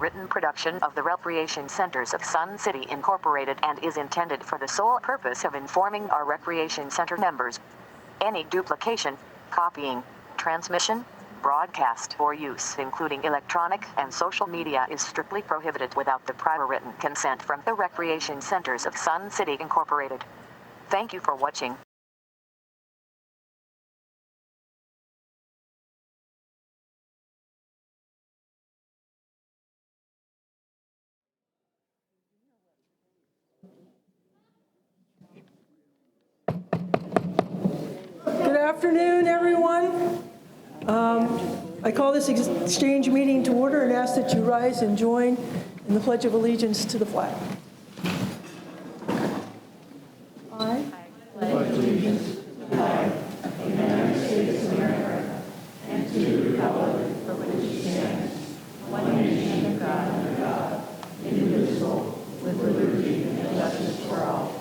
written production of the Recreation Centers of Sun City Incorporated and is intended for the sole purpose of informing our Recreation Center members. Any duplication, copying, transmission, broadcast, or use, including electronic and social media, is strictly prohibited without the prior written consent from the Recreation Centers of Sun City Incorporated. Thank you for watching. Good afternoon, everyone. I call this exchange meeting to order and ask that you rise and join in the Pledge of Allegiance to the flag. I pledge allegiance to the flag of the United States of America and to the republic for which it stands, one nation under God, indivisible, with liberty and justice for all.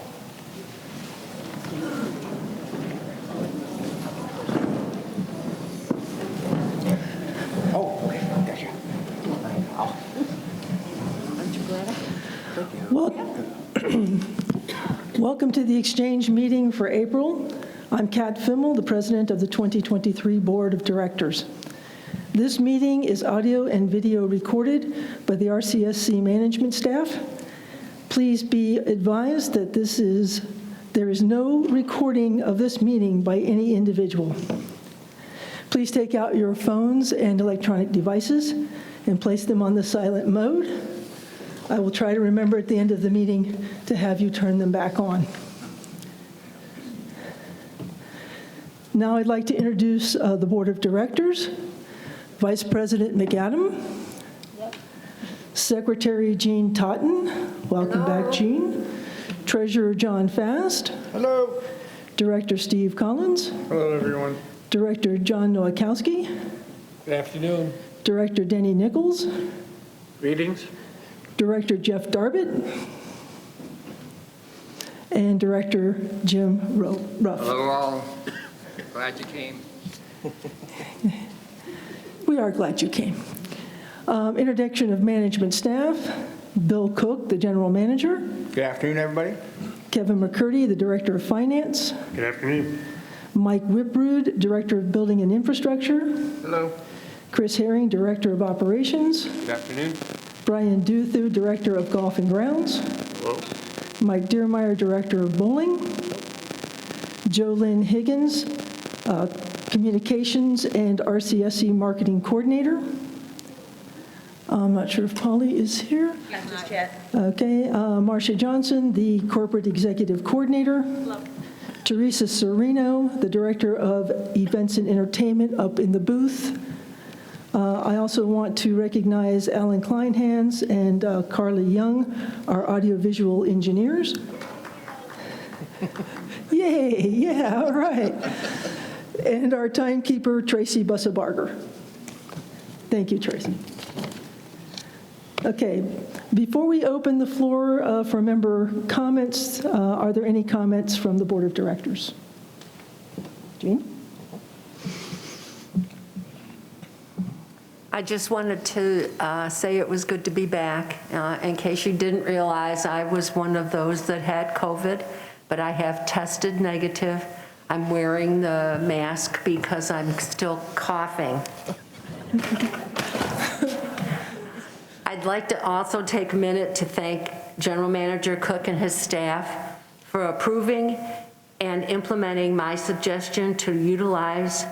Welcome to the exchange meeting for April. I'm Kat Fimmel, the president of the 2023 Board of Directors. This meeting is audio and video recorded by the RCSC management staff. Please be advised that there is no recording of this meeting by any individual. Please take out your phones and electronic devices and place them on the silent mode. I will try to remember at the end of the meeting to have you turn them back on. Now I'd like to introduce the Board of Directors. Vice President McAdam. Yep. Secretary Jean Totten. Welcome Hello. Back, Jean. Treasurer John Fast. Hello. Director Steve Collins. Hello, everyone. Director John Nowakowski. Good afternoon. Director Denny Nichols. Greetings. Director Jeff Darbitt, and Director Jim Ruff. Hello all. Glad you came. We are glad you came. Introduction of management staff. Bill Cook, the General Manager. Good afternoon, everybody. Kevin McCurdy, the Director of Finance. Good afternoon. Mike Whiprud, Director of Building and Infrastructure. Hello. Chris Herring, Director of Operations. Good afternoon. Brian Duthu, Director of Golf and Grounds. Hello. Mike Dearmeyer, Director of Bowling. Jolynn Higgins, Communications and RCSC Marketing Coordinator. I'm not sure if Polly is here. Not yet. Okay. Marcia Johnson, the Corporate Executive Coordinator. Hello. Teresa Serino, the Director of Events and Entertainment, up in the booth. I also want to recognize Alan Kleinhans and Carly Young, our audiovisual engineers. Yay, yeah, all right. And our timekeeper, Tracy Bussabarger. Thank you, Tracy. Okay, before we open the floor for member comments, are there any comments from the Board of Directors? Jean? I just wanted to say it was good to be back. In case you didn't realize, I was one of those that had COVID, but I have tested negative. I'm wearing the mask because I'm still coughing. I'd like to also take a minute to thank General Manager Cook and his staff for approving and implementing my suggestion to utilize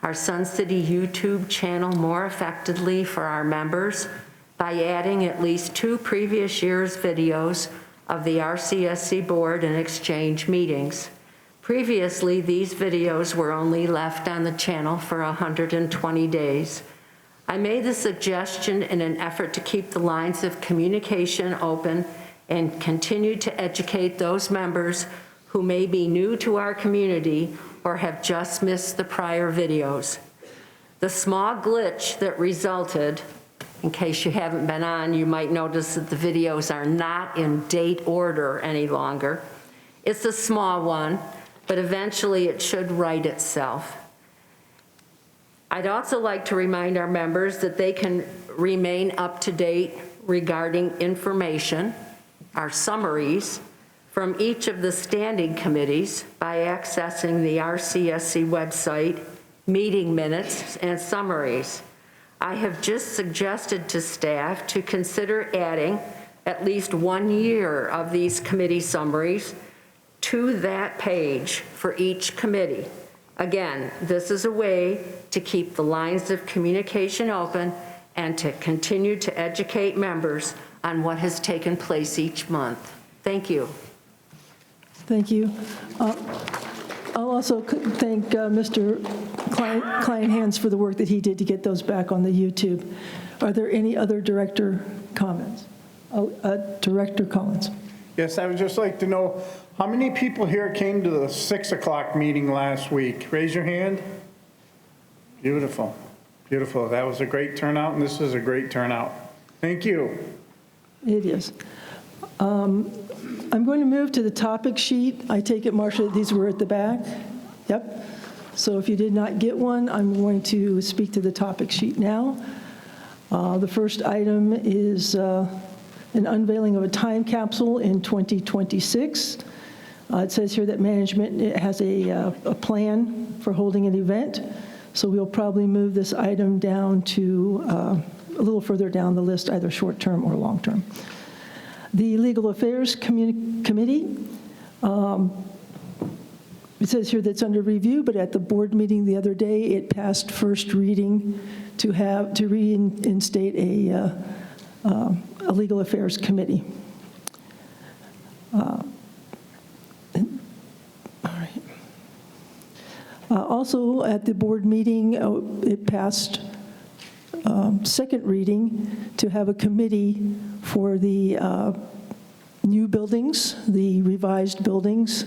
our Sun City YouTube channel more effectively for our members by adding at least 2 previous years' videos of the RCSC board and exchange meetings. Previously, these videos were only left on the channel for 120 days. I made the suggestion in an effort to keep the lines of communication open and continue to educate those members who may be new to our community or have just missed the prior videos. The small glitch that resulted, in case you haven't been on, you might notice that the videos are not in date order any longer. It's a small one, but eventually it should right itself. I'd also like to remind our members that they can remain up to date regarding information, our summaries, from each of the standing committees by accessing the RCSC website, meeting minutes, and summaries. I have just suggested to staff to consider adding at least 1 year of these committee summaries to that page for each committee. Again, this is a way to keep the lines of communication open and to continue to educate members on what has taken place each month. Thank you. Thank you. I'll also thank Mr. Kleinhans for the work that he did to get those back on the YouTube. Are there any other director comments? Director Collins. Yes, I would just like to know, how many people here came to the 6 o'clock meeting last week? Raise your hand. Beautiful, beautiful. That was a great turnout, and this is a great turnout. Thank you. It is. I'm going to move to the topic sheet. I take it, Marcia, that these were at the back? Yep. So if you did not get one, I'm going to speak to the topic sheet now. The first item is an unveiling of a time capsule in 2026. It says here that management has a plan for holding an event, so we'll probably move this item down to a little further down the list, either short-term or long-term. The Legal Affairs Committee, it says here that's under review, but at the board meeting the other day, it passed first reading to reinstate a Legal Affairs Committee. All right. Also, at the board meeting, it passed second reading to have a committee for the new buildings, the revised buildings.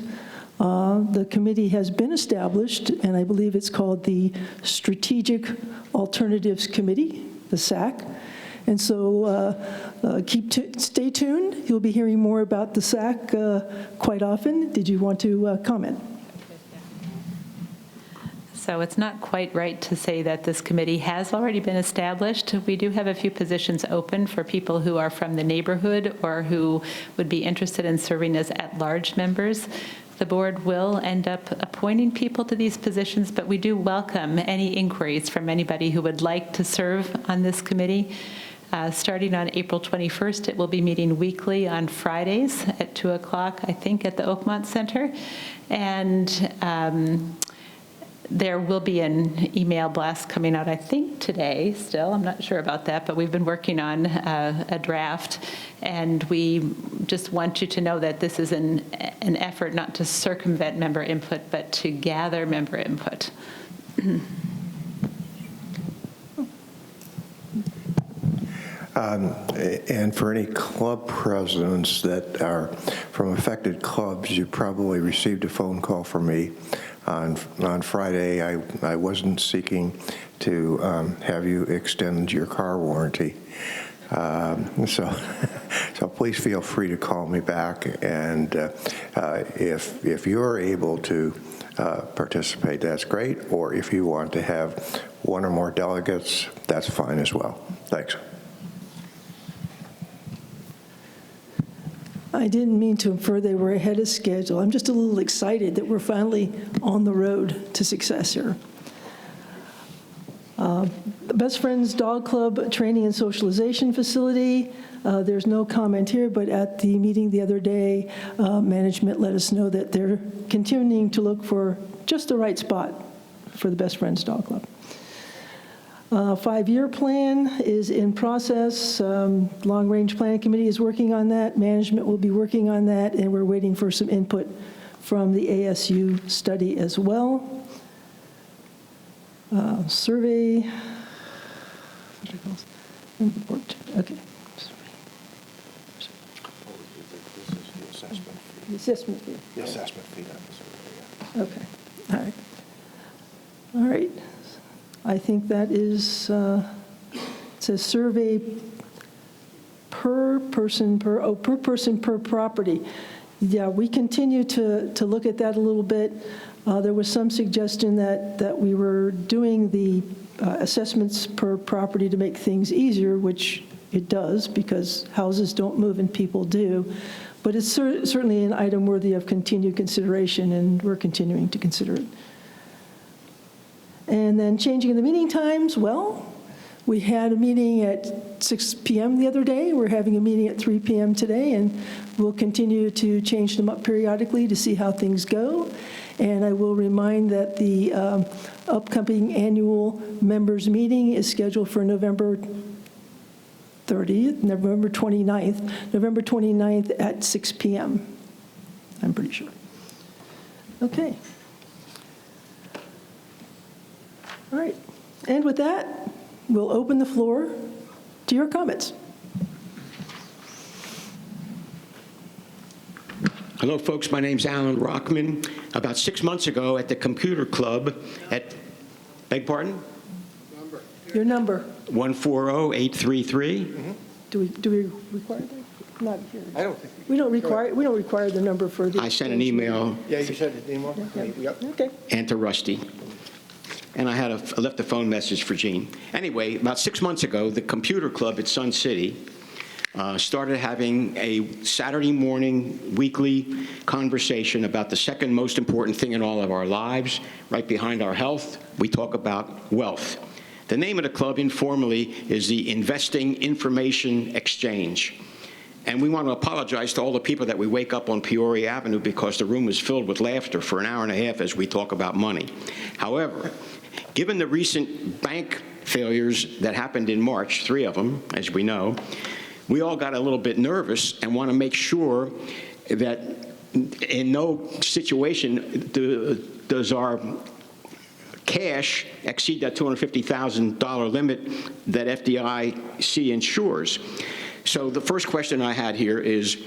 The committee has been established, and I believe it's called the Strategic Alternatives Committee, the SAC. And so stay tuned. You'll be hearing more about the SAC quite often. Did you want to comment? So it's not quite right to say that this committee has already been established. We do have a few positions open for people who are from the neighborhood or who would be interested in serving as at-large members. The board will end up appointing people to these positions, but we do welcome any inquiries from anybody who would like to serve on this committee. Starting on April 21st, it will be meeting weekly on Fridays at 2 o'clock, I think, at the Oakmont Center. And there will be an email blast coming out, I think, today still. I'm not sure about that, but we've been working on a draft. And we just want you to know that this is an effort not to circumvent member input, but to gather member input. And for any club presidents that are from affected clubs, you probably received a phone call from me on Friday. I wasn't seeking to have you extend your car warranty. So please feel free to call me back. And if you're able to participate, that's great. Or if you want to have one or more delegates, that's fine as well. Thanks. I didn't mean to infer they were ahead of schedule. I'm just a little excited that we're finally on the road to success here. The Best Friends Dog Club Training and Socialization Facility, there's no comment here, but at the meeting the other day, management let us know that they're continuing to look for just the right spot for the Best Friends Dog Club. 5-year plan is in process. Long-range planning committee is working on that. Management will be working on that, and we're waiting for some input from the ASU study as well. Survey. Okay. The assessment fee. The assessment fee. Okay. All right. All right. I think that is, it says survey per person per property. Yeah, we continue to look at that a little bit. There was some suggestion that we were doing the assessments per property to make things easier, which it does, because houses don't move and people do. But it's certainly an item worthy of continued consideration, and we're continuing to consider it. And then changing the meeting times, well, we had a meeting at 6 p.m. the other day. We're having a meeting at 3 p.m. today, and we'll continue to change them up periodically to see how things go. And I will remind that the upcoming annual members meeting is scheduled for November 29th at 6 p.m. I'm pretty sure. Okay. All right. And with that, we'll open the floor to your comments. Hello, folks. My name's Alan Rockman. About 6 months ago at the computer club at, beg pardon? Your number. 140833. Do we require that? Not here. I don't think We don't require the number for the. I sent an email Yeah, you said the email? Yep. Okay. and to Rusty. And I left a phone message for Gene. Anyway, about 6 months ago, the computer club at Sun City started having a Saturday morning weekly conversation about the second most important thing in all of our lives. Right behind our health, we talk about wealth. The name of the club, informally, is the Investing Information Exchange. And we want to apologize to all the people that we wake up on Peoria Avenue because the room is filled with laughter for an hour and a half as we talk about money. However, given the recent bank failures that happened in March, 3 of them, as we know, we all got a little bit nervous and want to make sure that in no situation does our cash exceed that $250,000 limit that FDIC insures. So the first question I had here is,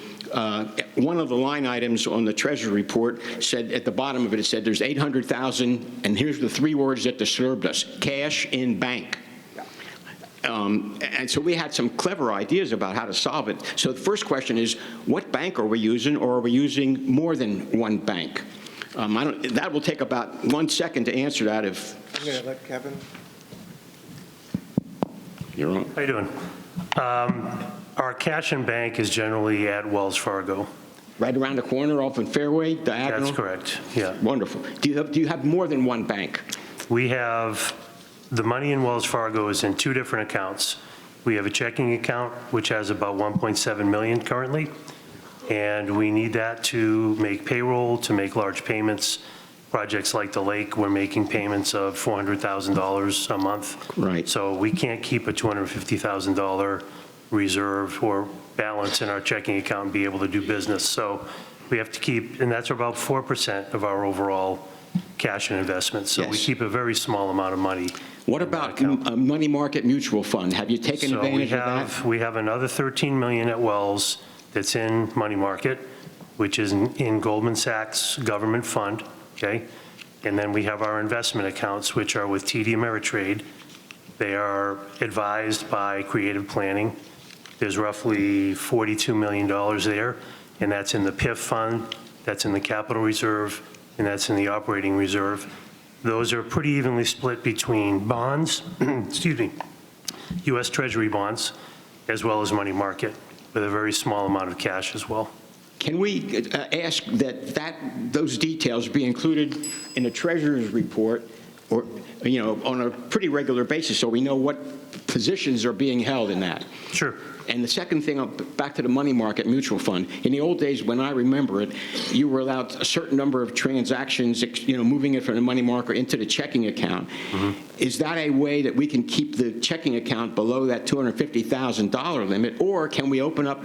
one of the line items on the Treasury report said, at the bottom of it, it said there's 800,000, and here's the 3 words that disturbed us: cash in bank. And so we had some clever ideas about how to solve it. So the first question is, what bank are we using, or are we using more than one bank? That will take about 1 second to answer that if... I'm going to let Kevin. You're on. How you doing? Our cash in bank is generally at Wells Fargo. Right around the corner off in Fairway, diagonal? That's correct, yeah. Wonderful. Do you have more than one bank? We have, the money in Wells Fargo is in 2 different accounts. We have a checking account, which has about 1.7 million currently, and we need that to make payroll, to make large payments. Projects like the lake, we're making payments of $400,000 a month. Right. So we can't keep a $250,000 reserve or balance in our checking account and be able to do business. So we have to keep, and that's about 4% of our overall cash and investments. So we Yes. keep a very small amount of money. What about a money market mutual fund? Have you taken advantage of that? We have another 13 million at Wells that's in money market, which is in Goldman Sachs government fund, okay? And then we have our investment accounts, which are with TD Ameritrade. They are advised by Creative Planning. There's roughly $42 million there, and that's in the PIF fund, that's in the capital reserve, and that's in the operating reserve. Those are pretty evenly split between bonds, excuse me, U.S. Treasury bonds, as well as money market, with a very small amount of cash as well. Can we ask that those details be included in the treasurer's report, or, on a pretty regular basis, so we know what positions are being held in that? Sure. And the second thing, back to the money market mutual fund. In the old days, when I remember it, you were allowed a certain number of transactions, moving it from the money market into the checking account. Mm-hmm. Is that a way that we can keep the checking account below that $250,000 limit, or can we open up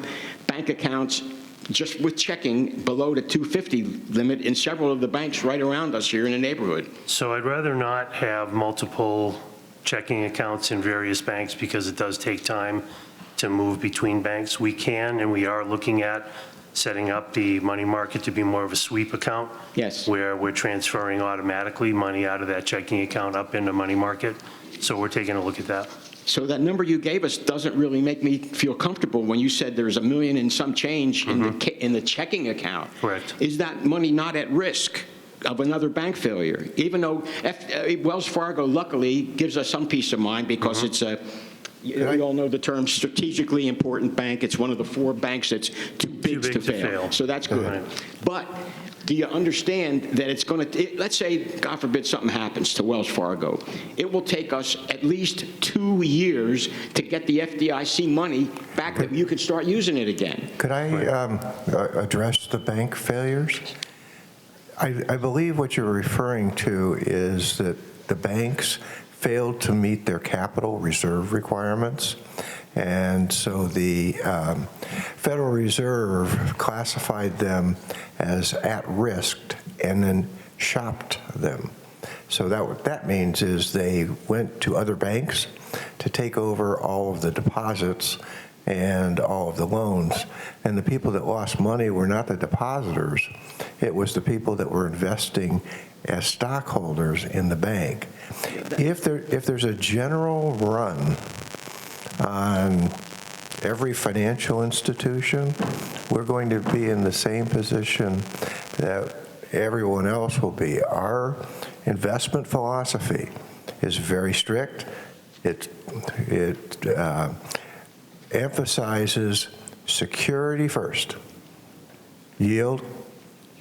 bank accounts just with checking below the $250 limit in several of the banks right around us here in the neighborhood? So I'd rather not have multiple checking accounts in various banks because it does take time to move between banks. We can, and we are looking at setting up the money market to be more of a sweep account. Yes. Where we're transferring automatically money out of that checking account up into money market. So we're taking a look at that. So that number you gave us doesn't really make me feel comfortable when you said there's $1 million and some change in the checking account. Correct. Is that money not at risk of another bank failure? Even though Wells Fargo luckily gives us some peace of mind because it's a we all know the term strategically important bank. It's one of the 4 banks that's too big to fail. So that's good. Right. But do you understand that it's going to, let's say, God forbid, something happens to Wells Fargo. It will take us at least 2 years to get the FDIC money back that you can start using it again. Could I address the bank failures? I believe what you're referring to is that the banks failed to meet their capital reserve requirements. And so the Federal Reserve classified them as at risk and then shopped them. So what that means is they went to other banks to take over all of the deposits and all of the loans. And the people that lost money were not the depositors. It was the people that were investing as stockholders in the bank. If there's a general run on every financial institution, we're going to be in the same position that everyone else will be. Our investment philosophy is very strict. It emphasizes security first, yield,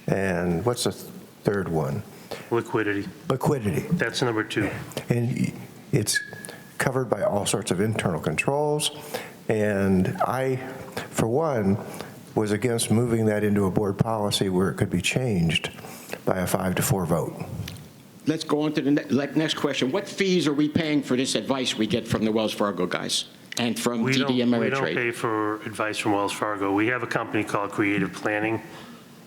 and what's the third one? Liquidity. Liquidity. That's number 2. And it's covered by all sorts of internal controls. And I, for one, was against moving that into a board policy where it could be changed by a 5-4 vote. Let's go on to the next question. What fees are we paying for this advice we get from the Wells Fargo guys and from TD Ameritrade? We don't pay for advice from Wells Fargo. We have a company called Creative Planning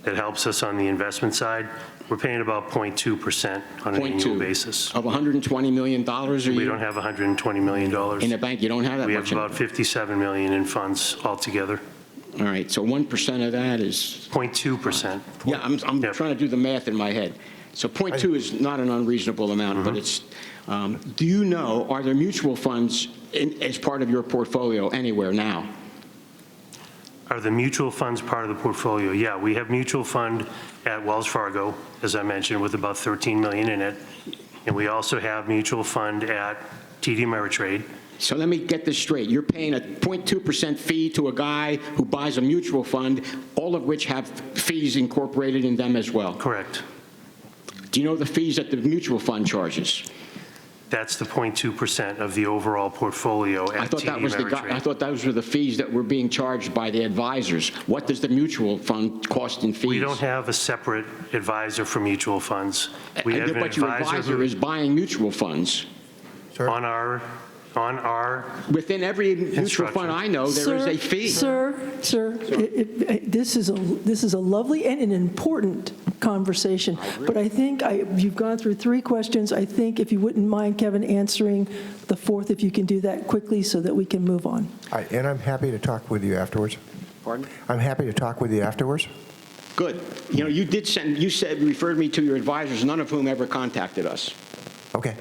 that helps us on the investment side. We're paying about 0.2% on an annual basis. Of $120 million a year? We don't have $120 million. In the bank, you don't have that we much? We have about $57 million in funds altogether. All right, so 1% of that is? 0.2%. Yeah, I'm trying to do the math in my head. So 0.2 is not an unreasonable amount, but it's, do you know, are there mutual funds as part of your portfolio anywhere now? Are the mutual funds part of the portfolio? Yeah, we have mutual fund at Wells Fargo, as I mentioned, with about $13 million in it. And we also have mutual fund at TD Ameritrade. So let me get this straight. You're paying a 0.2% fee to a guy who buys a mutual fund, all of which have fees incorporated in them as well? Correct. Do you know the fees that the mutual fund charges? That's the 0.2% of the overall portfolio at TD Ameritrade. I thought those were the fees that were being charged by the advisors. What does the mutual fund cost in fees? We don't have a separate advisor for mutual funds. We have an but your advisor is buying mutual funds. Sir? On our within every mutual fund I know, there is a fee. Sir, this is a lovely and an important conversation, but I think you've gone through 3 questions. I think if you wouldn't mind, Kevin, answering the 4th, if you can do that quickly so that we can move on. And I'm happy to talk with you afterwards. Pardon? I'm happy to talk with you afterwards. Good. You know, you referred me to your advisors, none of whom ever contacted us. Okay.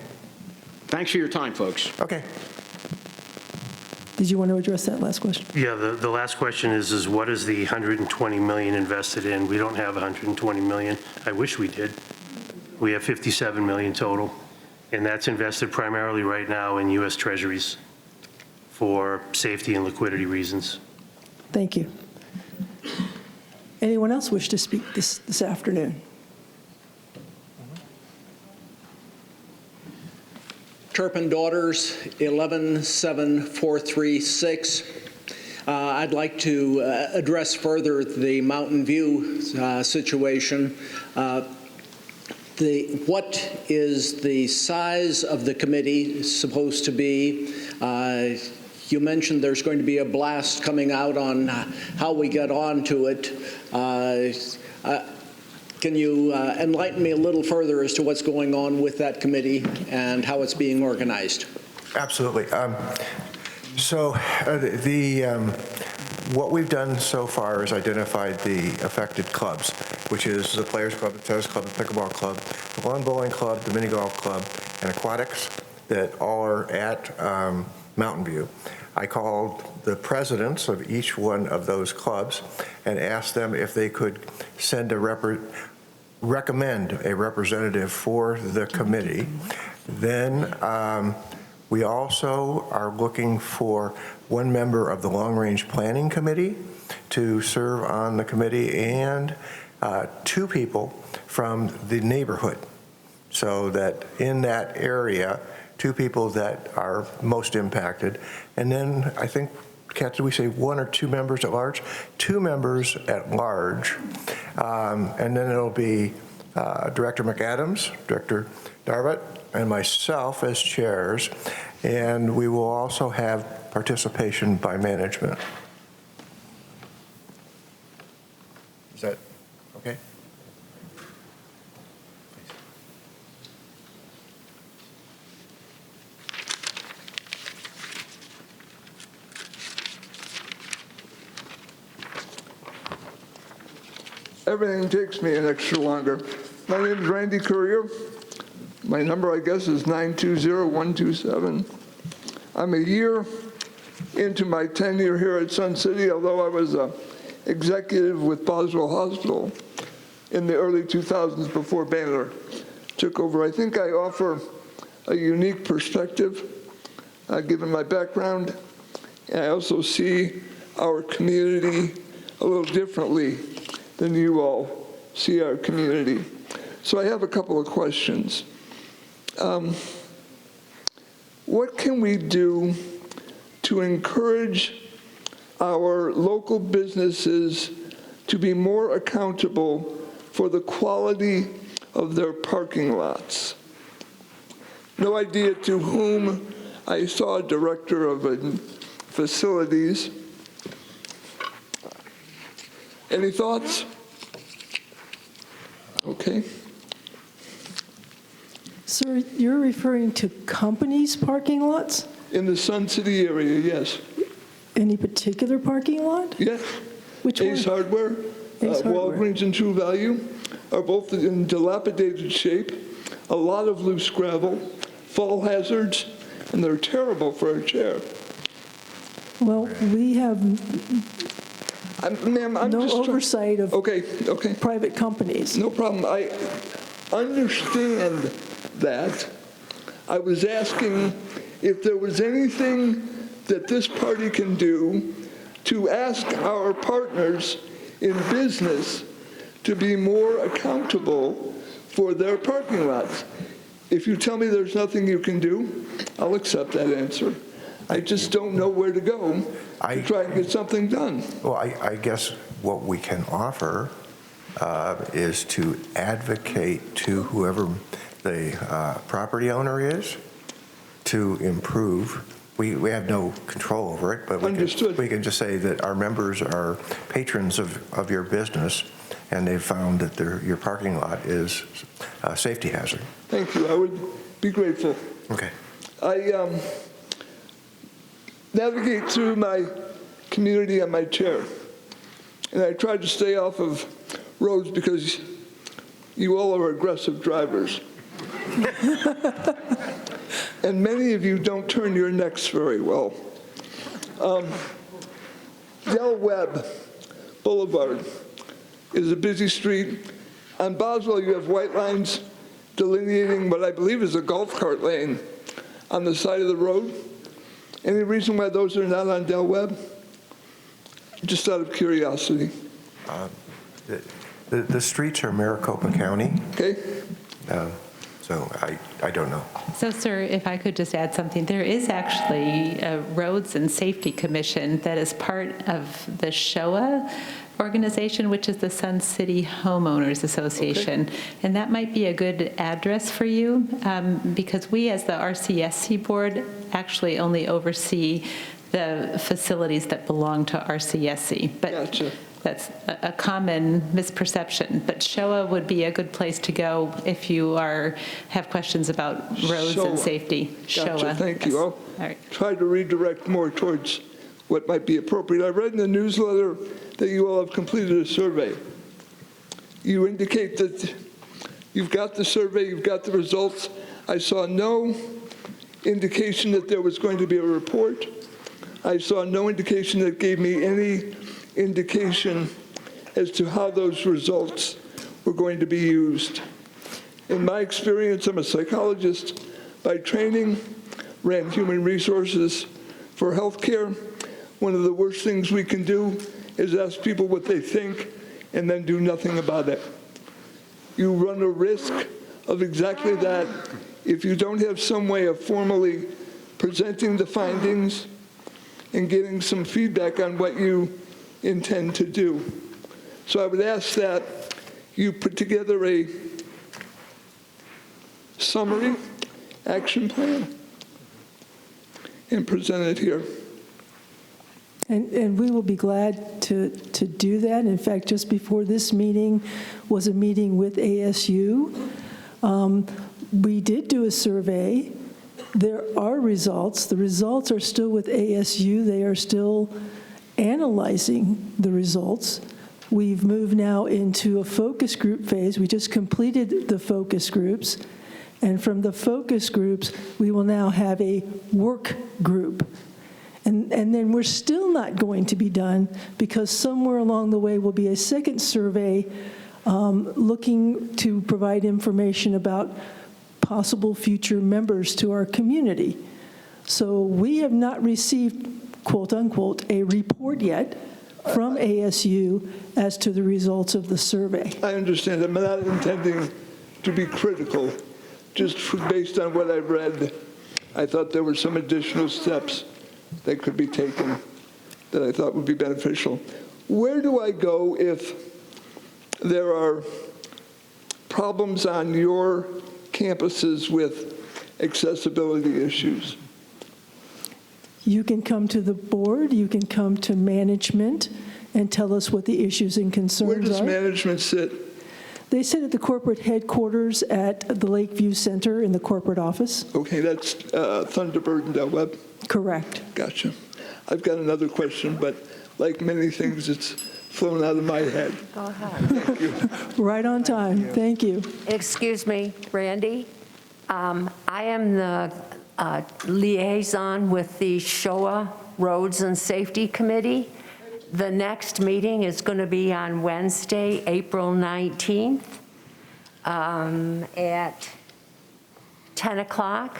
Thanks for your time, folks. Okay. Did you want to address that last question? Yeah, the last question is what is the $120 million invested in? We don't have $120 million. I wish we did. We have $57 million total, and that's invested primarily right now in U.S. Treasuries for safety and liquidity reasons. Thank you. Anyone else wish to speak this afternoon? Turpin Daughters, 117436. I'd like to address further the Mountain View situation. What is the size of the committee supposed to be? You mentioned there's going to be a blast coming out on how we get onto it. Can you enlighten me a little further as to what's going on with that committee and how it's being organized? Absolutely. What we've done so far is identified the affected clubs, which is the Players Club, the Tennis Club, the Pickleball Club, the Lawn Bowling Club, the Mini Golf Club, and Aquatics that all are at Mountain View. I called the presidents of each one of those clubs and asked them if they could send recommend a representative for the committee. Then We also are looking for one member of the Long Range Planning Committee to serve on the committee, and 2 people from the neighborhood, so that in that area, 2 people that are most impacted. And then I think, Kat, did we say 1 or 2 members at large? 2 members at large. And then it'll be Director McAdams, Director Darvett, and myself as chairs. And we will also have participation by management. Is that okay? Everything takes me an extra longer. My name is Randy Courier. My number, I guess, is 920-127. I'm a year into my tenure here at Sun City, although I was an executive with Boswell Hospital in the early 2000s before Baylor took over. I think I offer a unique perspective, given my background, and I also see our community a little differently than you all see our community. So I have a couple of questions. What can we do to encourage our local businesses to be more accountable for the quality of their parking lots? No idea to whom. I saw a director of facilities. Any thoughts? Okay. Sir, you're referring to companies' parking lots? In the Sun City area, yes. Any particular parking lot? Yes. Which one? Ace Hardware, Ace Hardware. Walgreens and True Value are both in dilapidated shape, a lot of loose gravel, fall hazards, and they're terrible for a chair. Well, we have Ma'am, I'm no just oversight of Okay. private companies. No problem. I understand that. I was asking if there was anything that this party can do to ask our partners in business to be more accountable for their parking lots. If you tell me there's nothing you can do, I'll accept that answer. I just don't know where to go to try and get something done. Well, I guess what we can offer is to advocate to whoever the property owner is to improve. We have no control over it, but we can just say that our members are patrons of your business, and they've found that your parking lot is a safety hazard. Thank you. I would be grateful. Okay. I navigate through my community on my chair, and I try to stay off of roads because you all are aggressive drivers. And many of you don't turn your necks very well. Del Webb Boulevard is a busy street. On Boswell, you have white lines delineating what I believe is a golf cart lane on the side of the road. Any reason why those are not on Del Webb? Just out of curiosity. The streets are Maricopa County. Okay. So I don't know. So, sir, if I could just add something, there is actually a Roads and Safety Commission that is part of the SHOA organization, which is the Sun City Homeowners Association. Okay. And that might be a good address for you, because we as the RCSC board actually only oversee the facilities that belong to RCSC. But gotcha. That's a common misperception, but SHOA would be a good place to go if you have questions about roads SHOA. and safety. Gotcha. SHOA. Thank Yes. you. I'll try to redirect more towards what might be appropriate. I read in the newsletter that you all have completed a survey. You indicate that you've got the survey, you've got the results. I saw no indication that there was going to be a report. I saw no indication that gave me any indication as to how those results were going to be used. In my experience, I'm a psychologist by training, ran human resources for healthcare. One of the worst things we can do is ask people what they think and then do nothing about it. You run a risk of exactly that if you don't have some way of formally presenting the findings and getting some feedback on what you intend to do. So I would ask that you put together a summary action plan and present it here. And we will be glad to do that. In fact, just before this meeting was a meeting with ASU. We did do a survey. There are results. The results are still with ASU. They are still analyzing the results. We've moved now into a focus group phase. We just completed the focus groups. And from the focus groups, we will now have a work group. And then we're still not going to be done because somewhere along the way will be a second survey looking to provide information about possible future members to our community. So we have not received, quote unquote, a report yet from ASU as to the results of the survey. I understand. I'm not intending to be critical. Just based on what I've read, I thought there were some additional steps that could be taken that I thought would be beneficial. Where do I go if there are problems on your campuses with accessibility issues? You can come to the board, you can come to management and tell us what the issues and concerns are. Where does management sit? They sit at the corporate headquarters at the Lakeview Center in the corporate office. Okay, that's Thunderbird and Del Webb? Correct. Gotcha. I've got another question, but like many things, it's flown out of my head. Go ahead. Thank you. Right on time. Thank you. Excuse me, Randy. I am the liaison with the Showa Roads and Safety Committee. The next meeting is going to be on Wednesday, April 19th at 10 o'clock.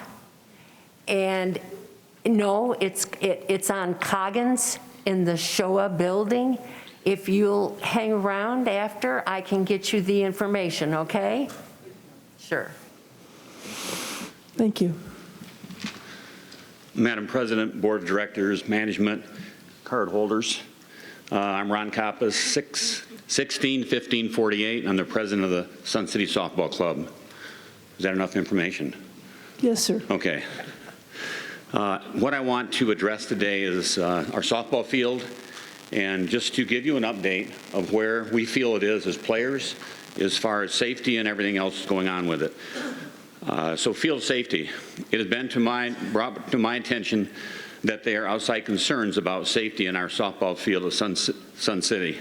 And no, it's on Coggins in the Showa building. If you'll hang around after, I can get you the information, okay? Sure. Thank you. Madam President, Board of Directors, Management, card holders. I'm Ron Kappas, 161548. I'm the president of the Sun City Softball Club. Is that enough information? Yes, sir. Okay. What I want to address today is our softball field, and just to give you an update of where we feel it is as players as far as safety and everything else going on with it. So field safety. It has been brought to my attention that there are outside concerns about safety in our softball field at Sun City.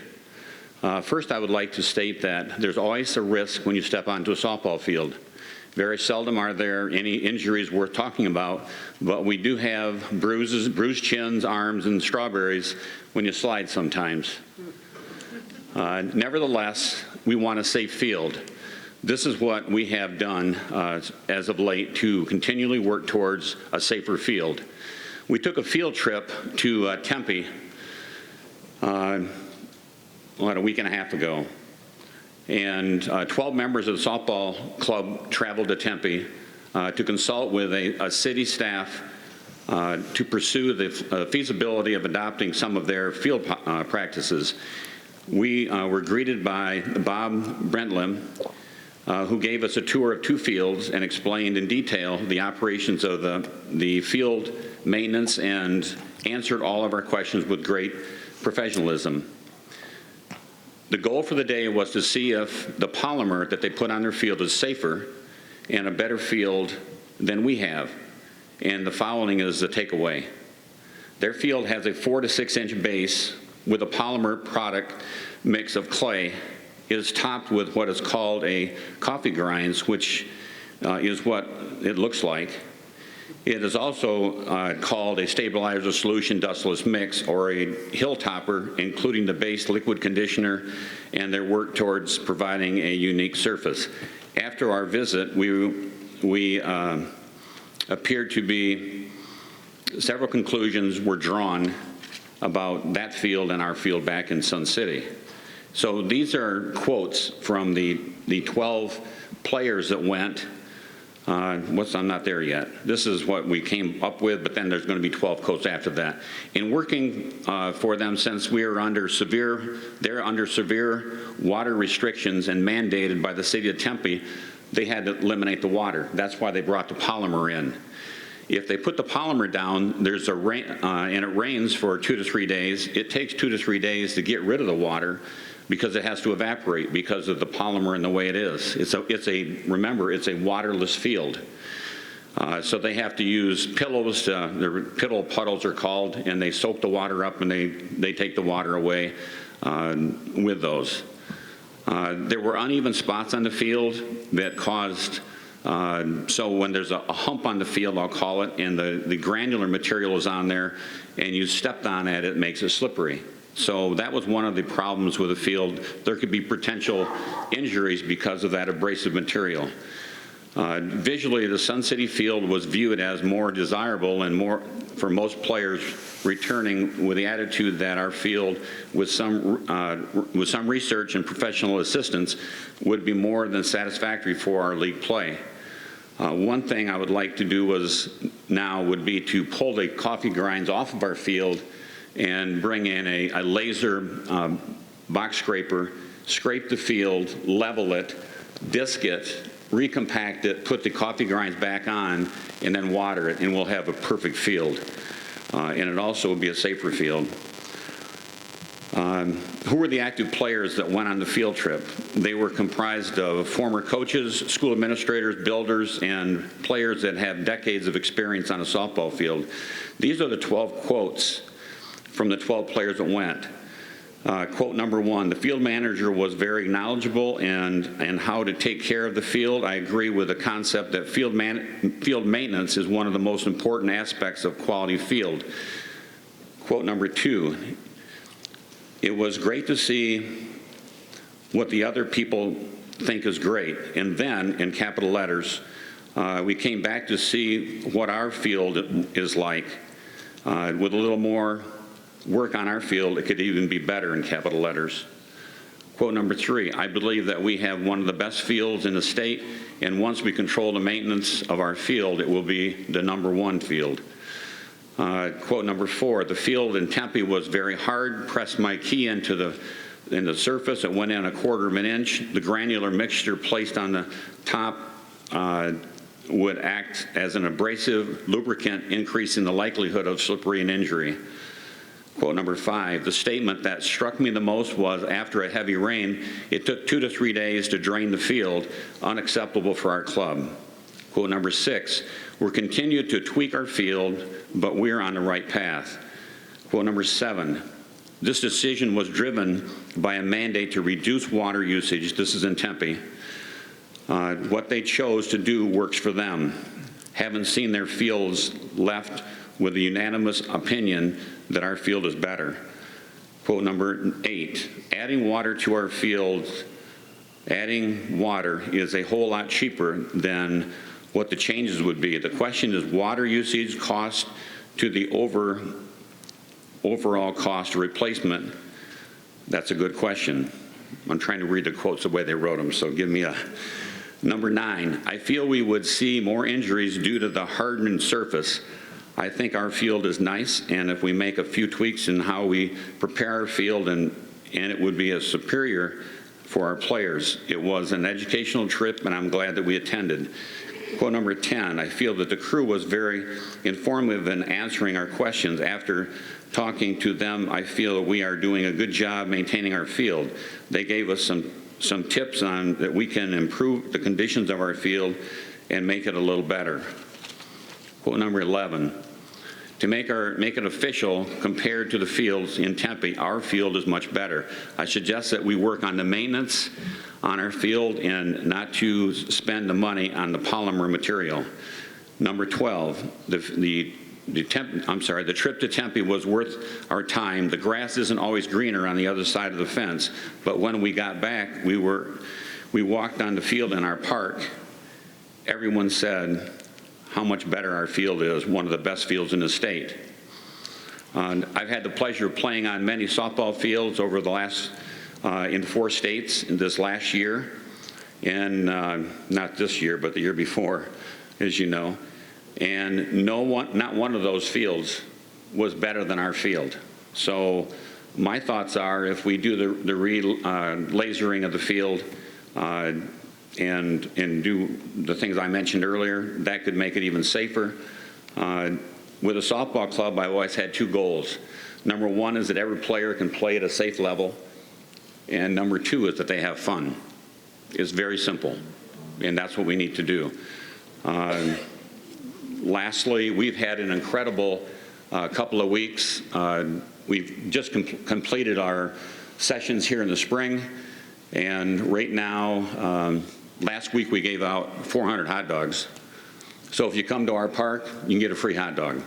First, I would like to state that there's always a risk when you step onto a softball field. Very seldom are there any injuries worth talking about, but we do have bruises, bruised chins, arms, and strawberries when you slide sometimes. Nevertheless, we want a safe field. This is what we have done as of late to continually work towards a safer field. We took a field trip to Tempe a week and a half ago, and 12 members of the softball club traveled to Tempe to consult with a city staff to pursue the feasibility of adopting some of their field practices. We were greeted by Bob Brentlim, who gave us a tour of 2 fields and explained in detail the operations of the field maintenance and answered all of our questions with great professionalism. The goal for the day was to see if the polymer that they put on their field is safer and a better field than we have. And the following is the takeaway. Their field has a 4 to 6 inch base with a polymer product mix of clay. It is topped with what is called a coffee grinds, which is what it looks like. It is also called a stabilizer solution dustless mix, or a hill topper, including the base liquid conditioner and their work towards providing a unique surface. After our visit, we appeared to be, several conclusions were drawn about that field and our field back in Sun City. So these are quotes from the 12 players that went. I'm not there yet. This is what we came up with, but then there's going to be 12 quotes after that. In working for them, since we are they're under severe water restrictions and mandated by the city of Tempe, they had to eliminate the water. That's why they brought the polymer in. If they put the polymer down, there's a rain, and it rains for 2 to 3 days. It takes 2 to 3 days to get rid of the water because it has to evaporate because of the polymer and the way it is. Remember, it's a waterless field. So they have to use pillows, their pillow puddles are called, and they soak the water up and they take the water away with those. There were uneven spots on the field that caused, so when there's a hump on the field, I'll call it, and the granular material is on there, and you stepped on it, it makes it slippery. So that was one of the problems with the field. There could be potential injuries because of that abrasive material. Visually, the Sun City field was viewed as more desirable and more, for most players, returning with the attitude that our field, with some research and professional assistance, would be more than satisfactory for our league play. One thing I would like to do would be to pull the coffee grinds off of our field and bring in a laser box scraper, scrape the field, level it, disc it, recompact it, put the coffee grinds back on, and then water it, and we'll have a perfect field. And it also will be a safer field. Who were the active players that went on the field trip? They were comprised of former coaches, school administrators, builders, and players that have decades of experience on a softball field. These are the 12 quotes from the 12 players that went. Quote number 1, the field manager was very knowledgeable and how to take care of the field. I agree with the concept that field maintenance is one of the most important aspects of quality field. Quote number 2, it was great to see what the other people think is great. And then, in capital letters, we came back to see what our field is like. With a little more work on our field, it could even be better in capital letters. Quote number 3, I believe that we have one of the best fields in the state, and once we control the maintenance of our field, it will be the #1 field. Quote number 4, the field in Tempe was very hard, pressed my key into the surface, it went in 1/4 of an inch. The granular mixture placed on the top would act as an abrasive lubricant, increasing the likelihood of slippery and injury. Quote number 5, the statement that struck me the most was, after a heavy rain, it took 2 to 3 days to drain the field, unacceptable for our club. Quote number 6, we're continuing to tweak our field, but we're on the right path. Quote number 7, this decision was driven by a mandate to reduce water usage. This is in Tempe. What they chose to do works for them. Haven't seen their fields left with a unanimous opinion that our field is better. Quote number 8, adding water to our fields, adding water is a whole lot cheaper than what the changes would be. The question is water usage cost to the overall cost of replacement. That's a good question. I'm trying to read the quotes the way they wrote them, so give me a. Number 9, I feel we would see more injuries due to the hardened surface. I think our field is nice, and if we make a few tweaks in how we prepare our field, and it would be a superior for our players. It was an educational trip, and I'm glad that we attended. Quote number 10, I feel that the crew was very informative in answering our questions. After talking to them, I feel that we are doing a good job maintaining our field. They gave us some tips on that we can improve the conditions of our field and make it a little better. Quote number 11, to make it official compared to the fields in Tempe, our field is much better. I suggest that we work on the maintenance on our field and not to spend the money on the polymer material. Number 12, the trip to Tempe was worth our time. The grass isn't always greener on the other side of the fence, but when we got back, we walked on the field in our park. Everyone said how much better our field is, one of the best fields in the state. I've had the pleasure of playing on many softball fields over the last, in 4 states in this last year, and not this year, but the year before, as you know. And not one of those fields was better than our field. So my thoughts are, if we do the lasering of the field and do the things I mentioned earlier, that could make it even safer. With a softball club, I've always had 2 goals. Number 1 is that every player can play at a safe level, and number 2 is that they have fun. It's very simple, and that's what we need to do. Lastly, we've had an incredible couple of weeks. We've just completed our sessions here in the spring, and right now, last week we gave out 400 hot dogs. So if you come to our park, you can get a free hot dog.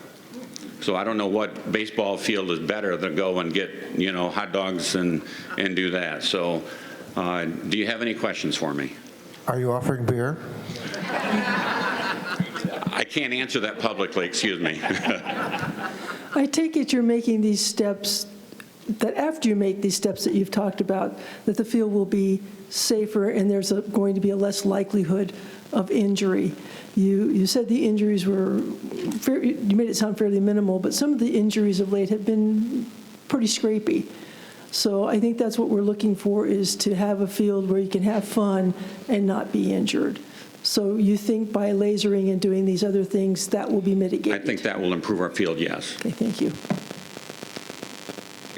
So I don't know what baseball field is better than go and get, you know, hot dogs and do that. So do you have any questions for me? Are you offering beer? I can't answer that publicly, excuse me. I take it you're making these steps, that after you make these steps that you've talked about, that the field will be safer and there's going to be a less likelihood of injury. You said the injuries were, you made it sound fairly minimal, but some of the injuries of late have been pretty scrapey. So I think that's what we're looking for, is to have a field where you can have fun and not be injured. So you think by lasering and doing these other things, that will be mitigated? I think that will improve our field, yes. Okay, thank you.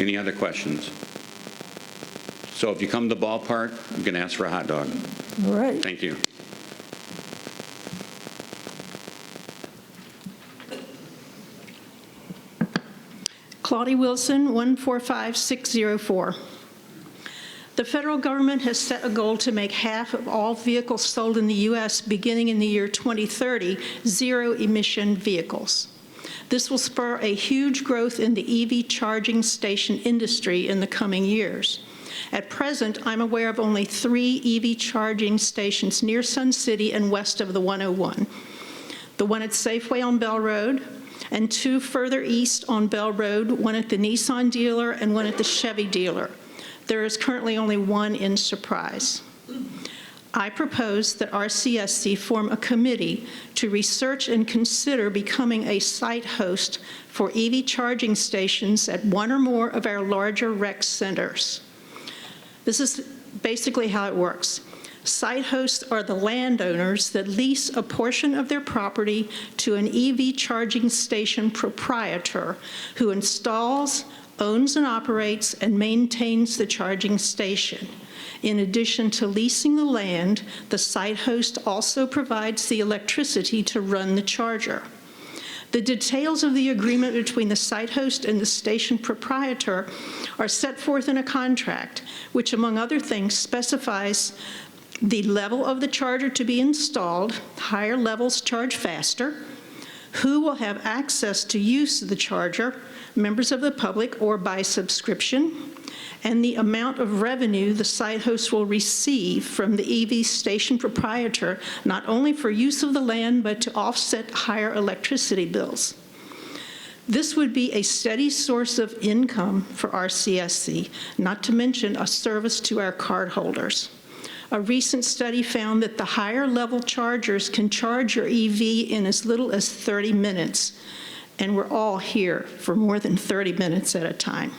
Any other questions? So if you come to the ballpark, you can ask for a hot dog. All right. Thank you. Claudia Wilson, 145604. The federal government has set a goal to make half of all vehicles sold in the U.S. beginning in the year 2030 zero-emission vehicles. This will spur a huge growth in the EV charging station industry in the coming years. At present, I'm aware of only 3 EV charging stations near Sun City and west of the 101. The one at Safeway on Bell Road, and 2 further east on Bell Road, one at the Nissan dealer and one at the Chevy dealer. There is currently only one in Surprise. I propose that RCSC form a committee to research and consider becoming a site host for EV charging stations at one or more of our larger rec centers. This is basically how it works. Site hosts are the landowners that lease a portion of their property to an EV charging station proprietor who installs, owns and operates, and maintains the charging station. In addition to leasing the land, the site host also provides the electricity to run the charger. The details of the agreement between the site host and the station proprietor are set forth in a contract, which, among other things, specifies the level of the charger to be installed, higher levels charge faster, who will have access to use the charger, members of the public or by subscription, and the amount of revenue the site host will receive from the EV station proprietor, not only for use of the land, but to offset higher electricity bills. This would be a steady source of income for RCSC, not to mention a service to our cardholders. A recent study found that the higher level chargers can charge your EV in as little as 30 minutes, and we're all here for more than 30 minutes at a time.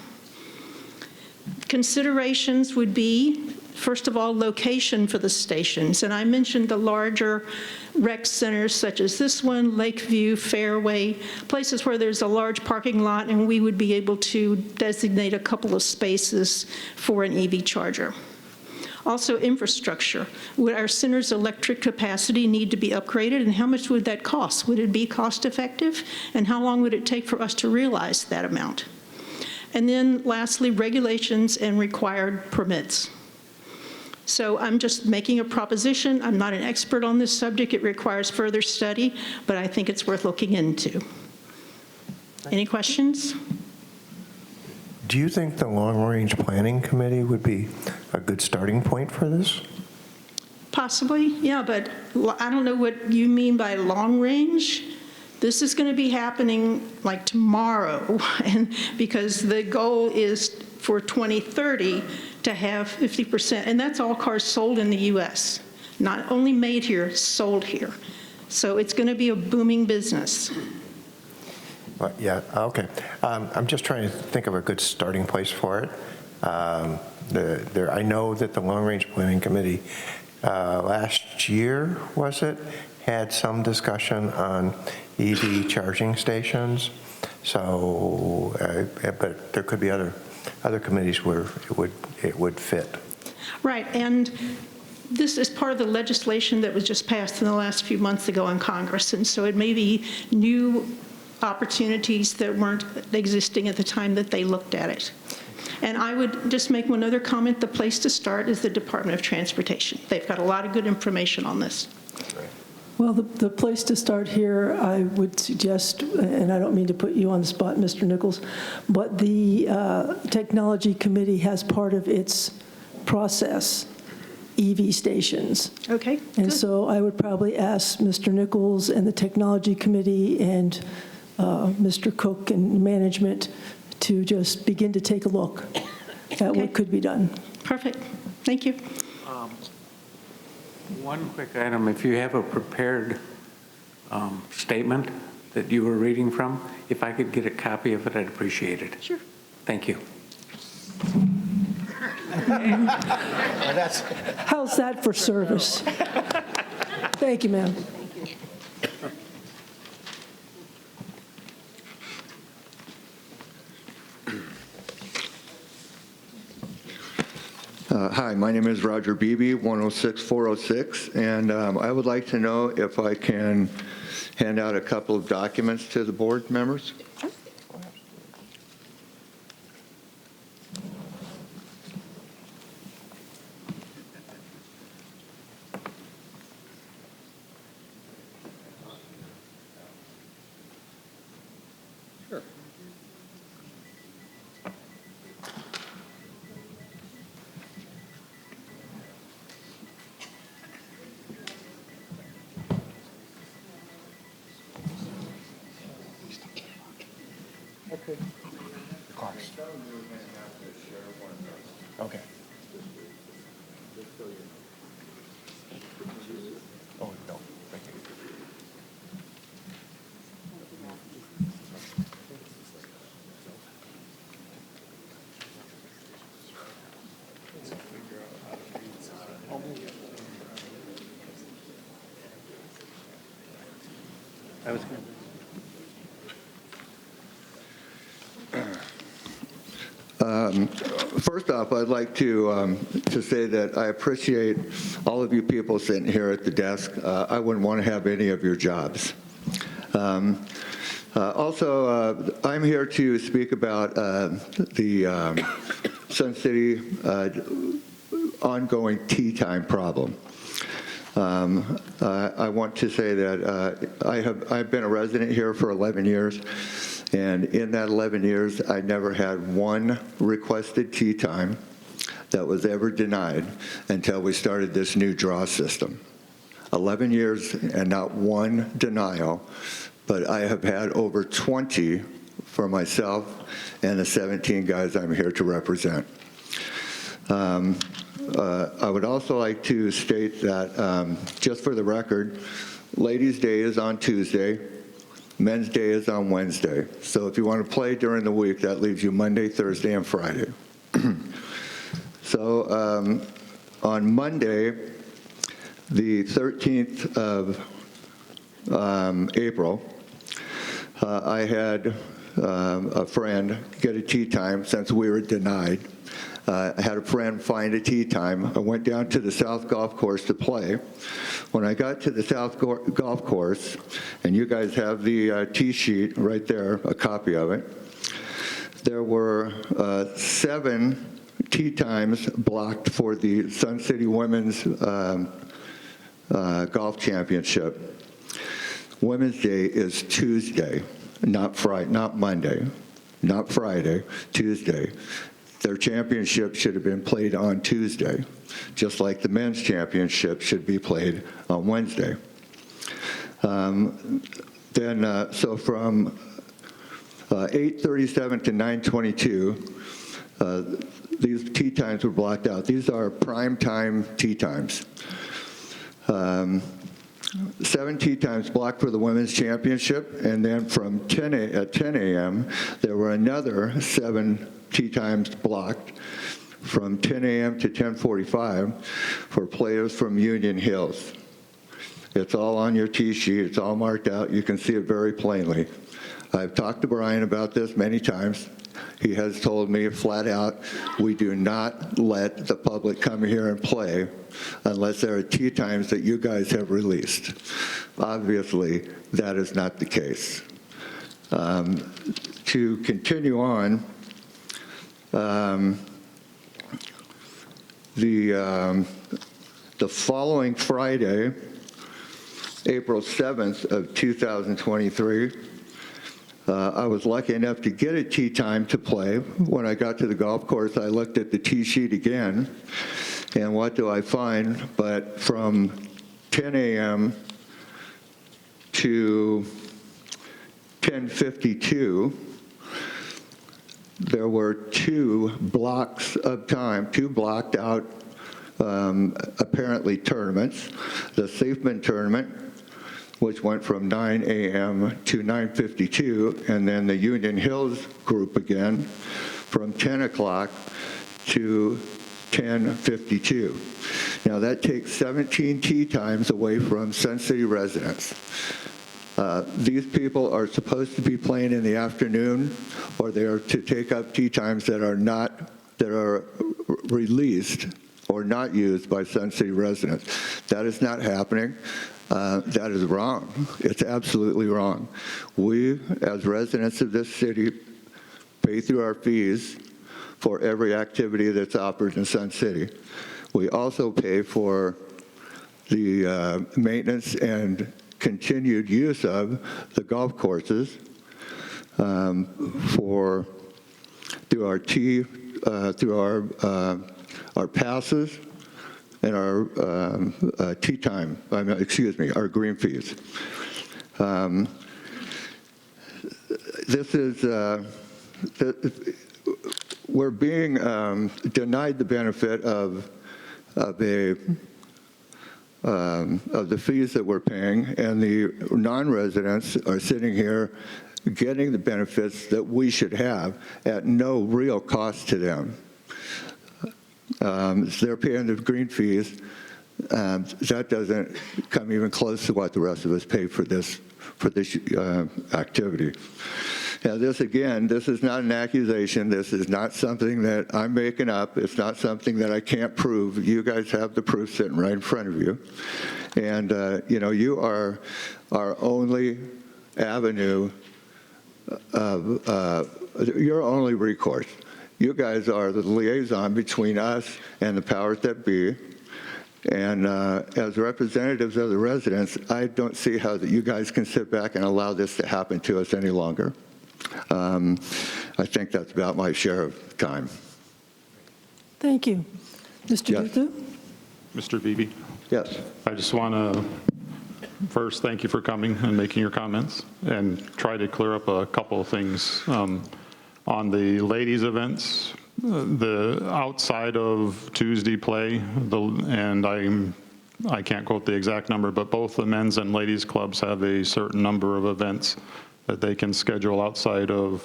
Considerations would be, first of all, location for the stations, and I mentioned the larger rec centers such as this one, Lakeview, Fairway, places where there's a large parking lot and we would be able to designate a couple of spaces for an EV charger. Also, infrastructure. Would our center's electric capacity need to be upgraded, and how much would that cost? Would it be cost effective, and how long would it take for us to realize that amount? And then lastly, regulations and required permits. So I'm just making a proposition. I'm not an expert on this subject. It requires further study, but I think it's worth looking into. Any questions? Do you think the Long Range Planning Committee would be a good starting point for this? Possibly, yeah, but I don't know what you mean by long range. This is going to be happening like tomorrow, and because the goal is for 2030 to have 50%, and that's all cars sold in the U.S., not only made here, sold here. So it's going to be a booming business. Yeah, okay. I'm just trying to think of a good starting place for it. I know that the Long Range Planning Committee last year, was it, had some discussion on EV charging stations. So, but there could be other committees where it would fit. Right, and this is part of the legislation that was just passed in the last few months ago in Congress, and so it may be new opportunities that weren't existing at the time that they looked at it. And I would just make one other comment. The place to start is the Department of Transportation. They've got a lot of good information on this. Well, the place to start here, I would suggest, and I don't mean to put you on the spot, Mr. Nichols, but the Technology Committee has part of its process EV stations. Okay, And good. so I would probably ask Mr. Nichols and the Technology Committee and Mr. Cook and management to just begin to take a look at what could be done. Perfect. Thank you. One quick item, if you have a prepared statement that you were reading from, if I could get a copy of it, I'd appreciate it. Sure. Thank you. How's that for service? Thank you, ma'am. Hi, my name is Roger Beebe, 106406, and I would like to know if I can hand out a couple of documents to the board members. Okay. Okay. Oh, no, thank you. I was going to. First off, I'd like to say that I appreciate all of you people sitting here at the desk. I wouldn't want to have any of your jobs. Also, I'm here to speak about the Sun City ongoing tea time problem. I want to say that I've been a resident here for 11 years. And in that 11 years, I never had one requested tea time that was ever denied until we started this new draw system. 11 years and not one denial, but I have had over 20 for myself and the 17 guys I'm here to represent. I would also like to state that, just for the record, Ladies' Day is on Tuesday. Men's Day is on Wednesday. So if you want to play during the week, that leaves you Monday, Thursday, and Friday. So on Monday, the 13th of April, I had a friend get a tea time since we were denied. I had a friend find a tea time. I went down to the South Golf Course to play. When I got to the South Golf Course, and you guys have the tee sheet right there, a copy of it, there were 7 tee times blocked for the Sun City Women's Golf Championship. Women's Day is Tuesday, not Friday, not Monday, not Friday, Tuesday. their championship should have been played on Tuesday, just like the men's championship should be played on Wednesday. So from 8:37 to 9:22, these tee times were blocked out. These are prime time tee times. 7 tee times blocked for the women's championship, and then from 10 a.m., there were another 7 tee times blocked from 10 a.m. to 10:45 for players from Union Hills. It's all on your tee sheet. It's all marked out. You can see it very plainly. I've talked to Brian about this many times. He has told me flat out, we do not let the public come here and play unless there are tee times that you guys have released. Obviously, that is not the case. To continue on, the following Friday, April 7th of 2023, I was lucky enough to get a tee time to play. When I got to the golf course, I looked at the tee sheet again, and what do I find? But from 10 a.m. to 10:52, there were 2 blocks of time, 2 blocked out, apparently tournaments. The Safeman tournament, which went from 9 a.m. to 9:52, and then the Union Hills group again from 10 o'clock to 10:52. Now that takes 17 tee times away from Sun City residents. These people are supposed to be playing in the afternoon, or they are to take up tee times that are released or not used by Sun City residents. That is not happening. That is wrong. It's absolutely wrong. We, as residents of this city, pay through our fees for every activity that's offered in Sun City. We also pay for the maintenance and continued use of the golf courses through our passes and our tee time, our green fees. We're being denied the benefit of the fees that we're paying, and the non-residents are sitting here getting the benefits that we should have at no real cost to them. They're paying the green fees. That doesn't come even close to what the rest of us pay for this activity. Now, this is not an accusation. This is not something that I'm making up. It's not something that I can't prove. You guys have the proof sitting right in front of you. And, you are our only avenue of, your only recourse. You guys are the liaison between us and the powers that be. And as representatives of the residents, I don't see how that you guys can sit back and allow this to happen to us any longer. I think that's about my share of time. Thank you. Mr. Yes. Duthu? Mr. Beebe? Yes. I just want to first thank you for coming and making your comments and try to clear up a couple of things. On the ladies' events, the outside of Tuesday play, and I can't quote the exact number, but both the men's and ladies' clubs have a certain number of events that they can schedule outside of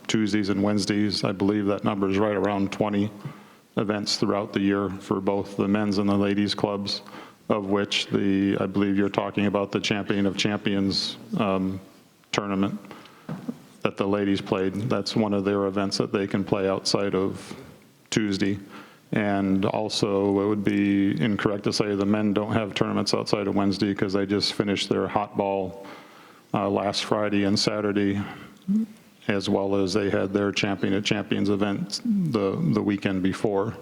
Tuesdays and Wednesdays. I believe that number is right around 20 events throughout the year for both the men's and the ladies' clubs, of which I believe you're talking about the Champion of Champions tournament that the ladies played. That's one of their events that they can play outside of Tuesday. And also, it would be incorrect to say the men don't have tournaments outside of Wednesday because they just finished their hot ball last Friday and Saturday, as well as they had their Champion of Champions event the weekend before.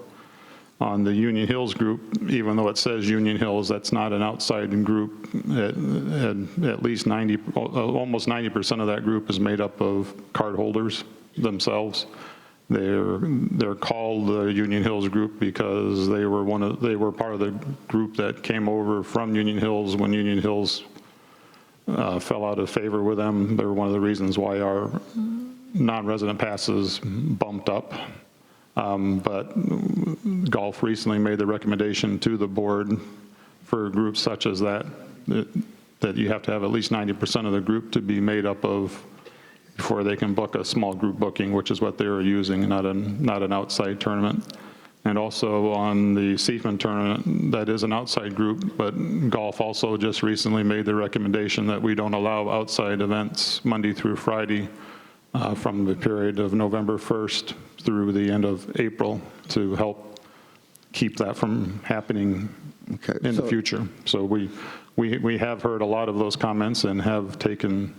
On the Union Hills group, even though it says Union Hills, that's not an outside group. At least almost 90% of that group is made up of card holders themselves. They're called the Union Hills Group because they were part of the group that came over from Union Hills when Union Hills fell out of favor with them. They're one of the reasons why our non-resident passes bumped up. But Golf recently made the recommendation to the board for groups such as that you have to have at least 90% of the group to be made up of before they can book a small group booking, which is what they were using, not an outside tournament. And also on the Seaman tournament, that is an outside group, but Golf also just recently made the recommendation that we don't allow outside events Monday through Friday from the period of November 1st through the end of April to help keep that from happening in the future. So we have heard a lot of those comments and have taken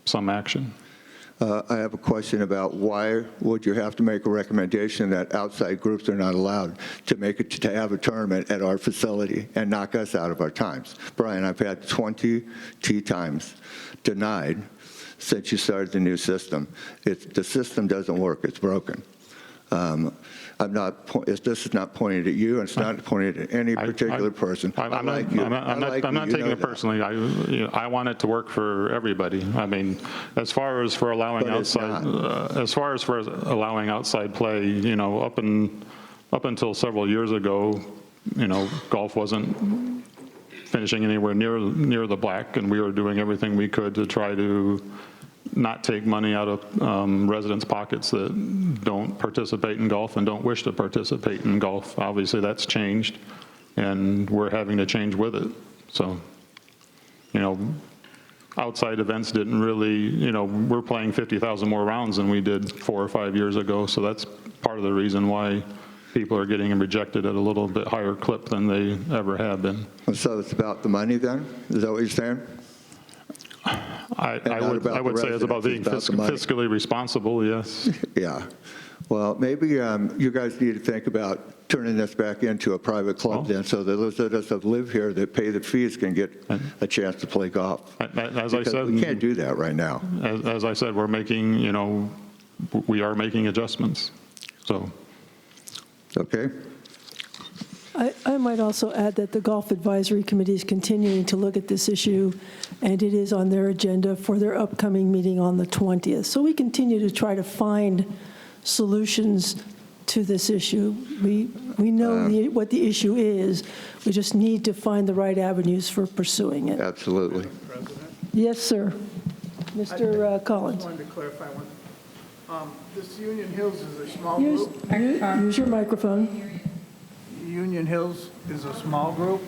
some action. I have a question about why would you have to make a recommendation that outside groups are not allowed to have a tournament at our facility and knock us out of our times? Brian, I've had 20 tee times denied since you started the new system. The system doesn't work, it's broken. This is not pointed at you, and it's not pointed at any particular person. I'm not taking it personally. I want it to work for everybody. I mean, as far as for allowing outside play, up until several years ago, Golf wasn't finishing anywhere near the black, and we were doing everything we could to try to not take money out of residents' pockets that don't participate in golf and don't wish to participate in golf. Obviously, that's changed, and we're having to change with it. So, outside events didn't really, we're playing 50,000 more rounds than we did 4 or 5 years ago, so that's part of the reason why people are getting rejected at a little bit higher clip than they ever have been. So it's about the money then? Is that what you're saying? I would say it's about being fiscally responsible, yes. Yeah. Well, maybe you guys need to think about turning this back into a private club then, so that those of us that live here that pay the fees can get a chance to play golf. As I said, we can't do that right now. As I said, we're making, we are making adjustments. So. Okay. I might also add that the Golf Advisory Committee is continuing to look at this issue, and it is on their agenda for their upcoming meeting on the 20th. So we continue to try to find solutions to this issue. We know what the issue is. We just need to find the right avenues for pursuing it. Absolutely. Yes, sir. Mr. Collins. I just wanted to clarify one. This Union Hills is a small group? Use your microphone. Union Hills is a small group?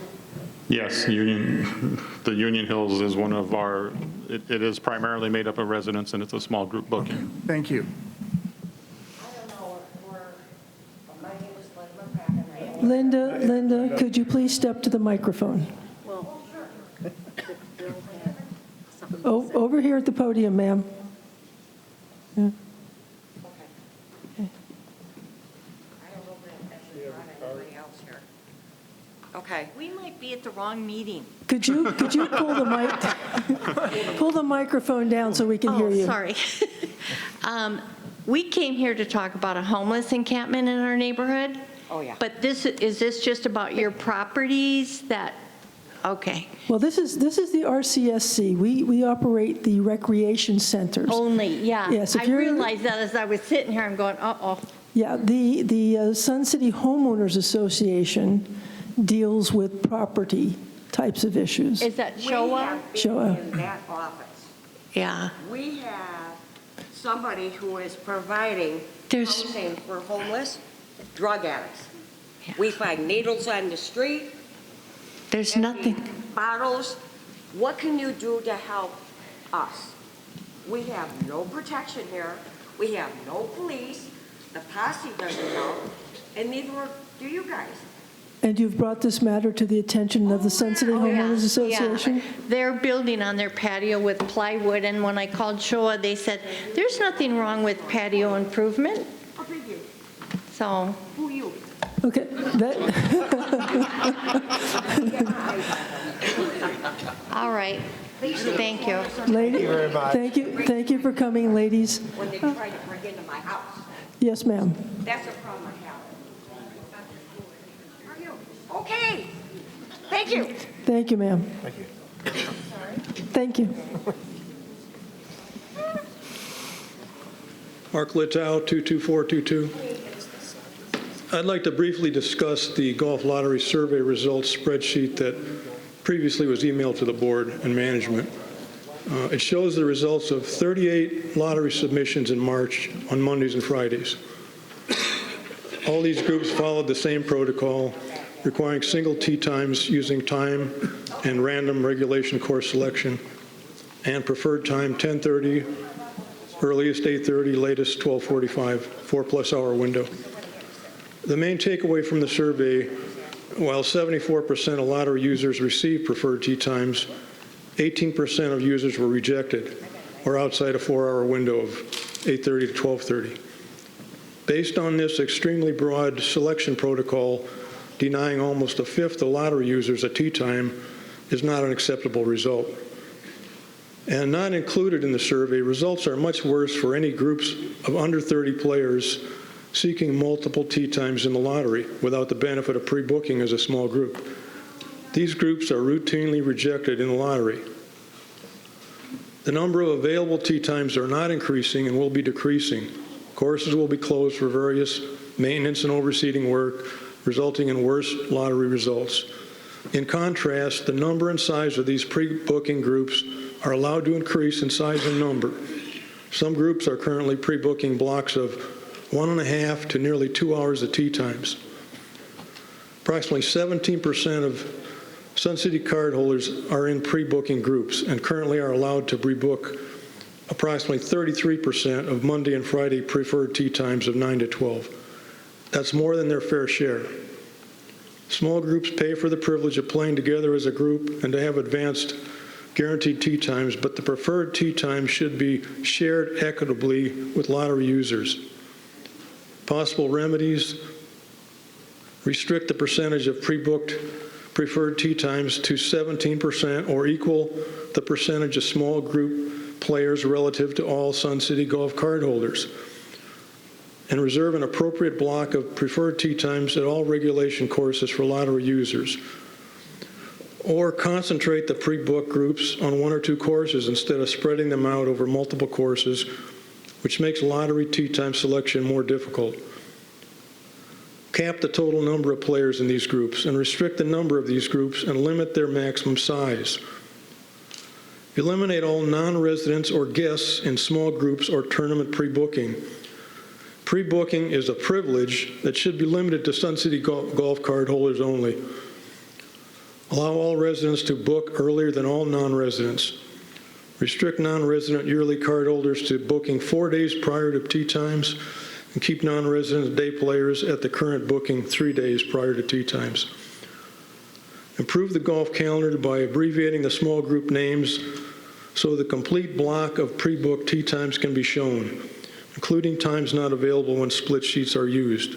Yes, the Union Hills is one of our, it is primarily made up of residents, and it's a small group booking. Thank you. Linda, could you please step to the microphone? Over here at the podium, ma'am. Yeah. Okay. We might be at the wrong meeting. Could you pull the microphone down so we can hear you? Sorry. We came here to talk about a homeless encampment in our neighborhood. Oh, yeah. But is this just about your properties that, okay. Well, this is the RCSC. We operate the recreation centers. Only, yeah. Yes, I realized that as I was sitting here, I'm going, uh-oh. Yeah, the Sun City Homeowners Association deals with property types of issues. Is that Showa? Showa. In that office. Yeah. We have somebody who is providing housing for homeless drug addicts. Yeah. We find needles on the street. There's nothing. Bottles. What can you do to help us? We have no protection here. We have no police. The posse doesn't help. And neither do you guys. And you've brought this matter to the attention of the Sun City Homeowners Association? Yeah. They're building on their patio with plywood, and when I called Showa, they said, there's nothing wrong with patio improvement. Oh, thank you. So. Who you? Okay. All right. Thank you. Thank you for coming, ladies. When they try to break into my house. Yes, ma'am. That's a problem I have. Are you? Okay. Thank you. Thank you, ma'am. Thank you. Thank you. Mark Littau, 22422. I'd like to briefly discuss the golf lottery survey results spreadsheet that previously was emailed to the board and management. It shows the results of 38 lottery submissions in March on Mondays and Fridays. All these groups followed the same protocol, requiring single tee times using time and random regulation course selection, and preferred time 10:30, earliest 8:30, latest 12:45, 4+ hour window. The main takeaway from the survey, while 74% of lottery users received preferred tee times, 18% of users were rejected or outside a 4-hour window of 8:30 to 12:30. Based on this extremely broad selection protocol, denying almost a fifth of lottery users a tee time is not an acceptable result. And not included in the survey, results are much worse for any groups of under 30 players seeking multiple tee times in the lottery without the benefit of pre-booking as a small group. These groups are routinely rejected in the lottery. The number of available tee times are not increasing and will be decreasing. Courses will be closed for various maintenance and overseeding work, resulting in worse lottery results. In contrast, the number and size of these pre-booking groups are allowed to increase in size and number. Some groups are currently pre-booking blocks of 1.5 to nearly 2 hours of tee times. Approximately 17% of Sun City cardholders are in pre-booking groups and currently are allowed to pre-book approximately 33% of Monday and Friday preferred tee times of 9 to 12. That's more than their fair share. Small groups pay for the privilege of playing together as a group and to have advanced guaranteed tee times, but the preferred tee time should be shared equitably with lottery users. Possible remedies: restrict the percentage of pre-booked preferred tee times to 17% or equal the percentage of small group players relative to all Sun City Golf card holders, and reserve an appropriate block of preferred tee times at all regulation courses for lottery users. Or concentrate the pre-book groups on 1 or 2 courses instead of spreading them out over multiple courses, which makes lottery tee time selection more difficult. Cap the total number of players in these groups and restrict the number of these groups and limit their maximum size. Eliminate all non-residents or guests in small groups or tournament pre-booking. Pre-booking is a privilege that should be limited to Sun City Golf card holders only. Allow all residents to book earlier than all non-residents. Restrict non-resident yearly card holders to booking 4 days prior to tee times, and keep non-resident day players at the current booking 3 days prior to tee times. Improve the golf calendar by abbreviating the small group names so the complete block of pre-booked tee times can be shown, including times not available when split sheets are used.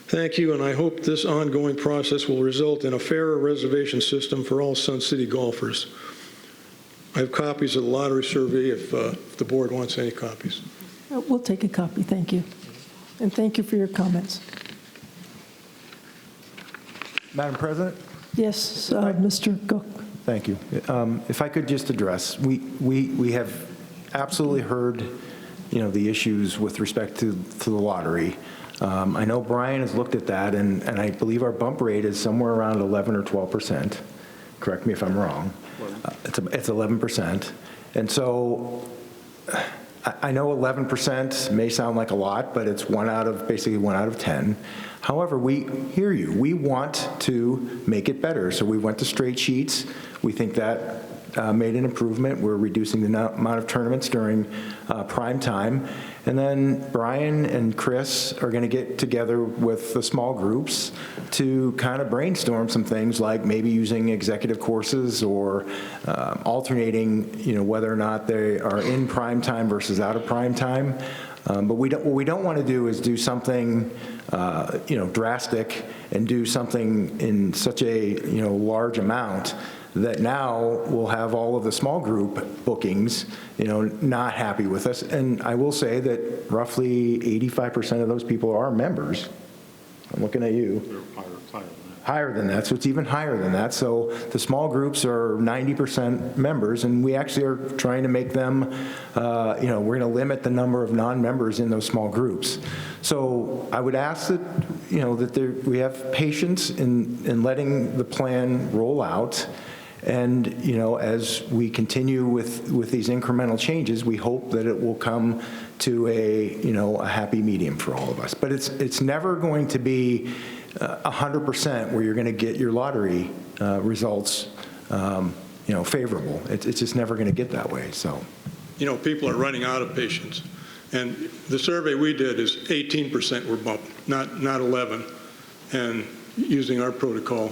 Thank you, and I hope this ongoing process will result in a fairer reservation system for all Sun City golfers. I have copies of the lottery survey if the board wants any copies. We'll take a copy, thank you. And thank you for your comments. Madam President? Yes, Mr. Cook. Thank you. If I could just address, we have absolutely heard, the issues with respect to the lottery. I know Brian has looked at that, and I believe our bump rate is somewhere around 11 or 12%. Correct me if I'm wrong. It's 11%. And so I know 11% may sound like a lot, but it's basically one out of 10. However, we hear you. We want to make it better. So we went to straight sheets. We think that made an improvement. We're reducing the amount of tournaments during prime time. And then Brian and Chris are going to get together with the small groups to kind of brainstorm some things like maybe using executive courses or alternating, whether or not they are in prime time versus out of prime time. But what we don't want to do is do something, drastic and do something in such a, large amount that now we'll have all of the small group bookings, not happy with us. And I will say that roughly 85% of those people are members. I'm looking at you. Higher than that, so it's even higher than that. So the small groups are 90% members, and we actually are trying to make them, we're going to limit the number of non-members in those small groups. So I would ask that, that we have patience in letting the plan roll out. And, as we continue with these incremental changes, we hope that it will come to a happy medium for all of us. But it's never going to be 100% where you're going to get your lottery results, favorable. It's just never going to get that way. So, people are running out of patience, and the survey we did is 18% were bumped, not 11, and using our protocol.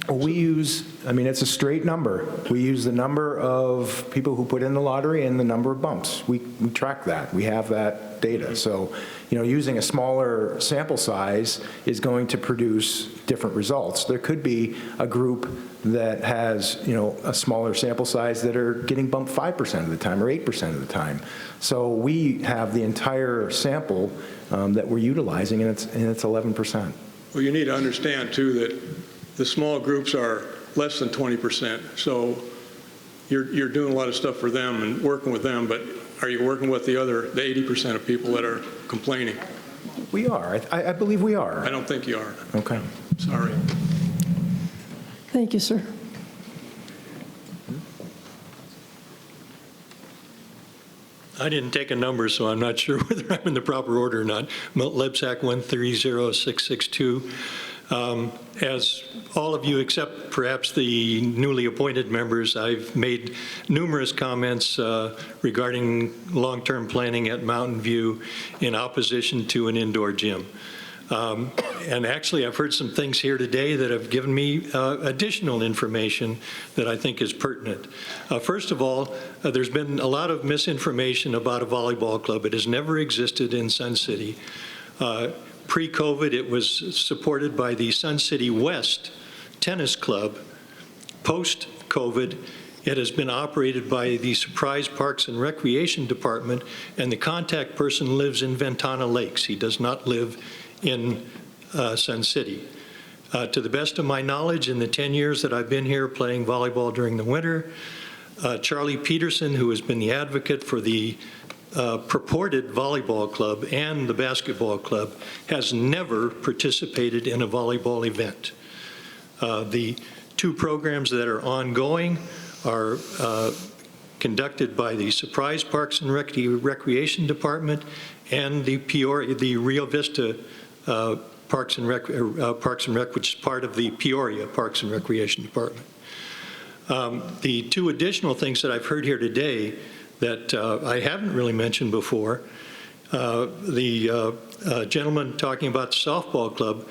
We use, it's a straight number. We use the number of people who put in the lottery and the number of bumps. We track that. We have that data. So, using a smaller sample size is going to produce different results. There could be a group that has, a smaller sample size that are getting bumped 5% of the time or 8% of the time. So we have the entire sample that we're utilizing, and it's 11%. Well, you need to understand, too, that the small groups are less than 20%. So you're doing a lot of stuff for them and working with them, but are you working with the 80% of people that are complaining? We are. I believe we are. I don't think you are. Okay. Sorry. Thank you, sir. I didn't take a number, so I'm not sure whether I'm in the proper order or not. LEBSAC 130662. As all of you, except perhaps the newly appointed members, I've made numerous comments regarding long-term planning at Mountain View in opposition to an indoor gym. And actually, I've heard some things here today that have given me additional information that I think is pertinent. First of all, there's been a lot of misinformation about a volleyball club. It has never existed in Sun City. Pre-COVID, it was supported by the Sun City West Tennis Club. Post-COVID, it has been operated by the Surprise Parks and Recreation Department, and the contact person lives in Ventana Lakes. He does not live in Sun City. To the best of my knowledge, in the 10 years that I've been here playing volleyball during the winter, Charlie Peterson, who has been the advocate for the purported volleyball club and the basketball club, has never participated in a volleyball event. The two programs that are ongoing are conducted by the Surprise Parks and Recreation Department and the Rio Vista Parks and Rec, which is part of the Peoria Parks and Recreation Department. The two additional things that I've heard here today that I haven't really mentioned before, the gentleman talking about the softball club,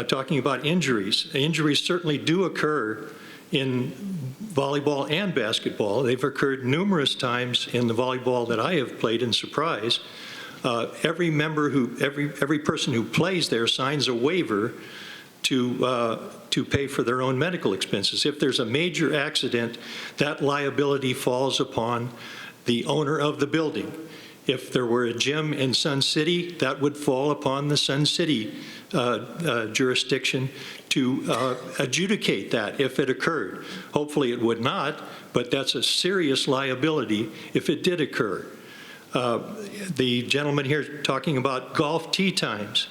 talking about injuries. Injuries certainly do occur in volleyball and basketball. They've occurred numerous times in the volleyball that I have played in Surprise. Every person who plays there signs a waiver to pay for their own medical expenses. If there's a major accident, that liability falls upon the owner of the building. If there were a gym in Sun City, that would fall upon the Sun City jurisdiction to adjudicate that if it occurred. Hopefully it would not, but that's a serious liability if it did occur. The gentleman here talking about golf tee times.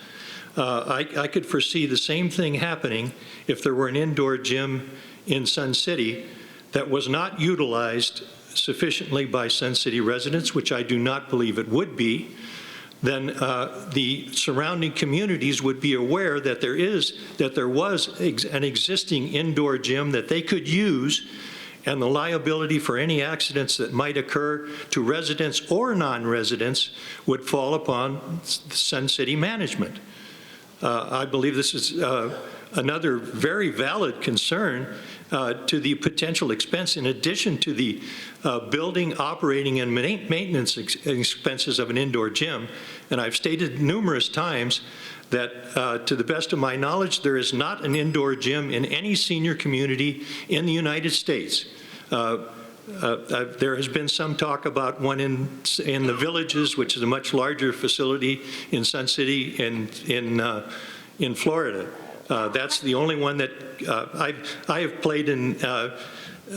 I could foresee the same thing happening if there were an indoor gym in Sun City that was not utilized sufficiently by Sun City residents, which I do not believe it would be. Then the surrounding communities would be aware that there was an existing indoor gym that they could use, and the liability for any accidents that might occur to residents or non-residents would fall upon Sun City management. I believe this is another very valid concern to the potential expense in addition to the building, operating, and maintenance expenses of an indoor gym. And I've stated numerous times that, to the best of my knowledge, there is not an indoor gym in any senior community in the United States. There has been some talk about one in the Villages, which is a much larger facility in Sun City in Florida. That's the only one that I have played in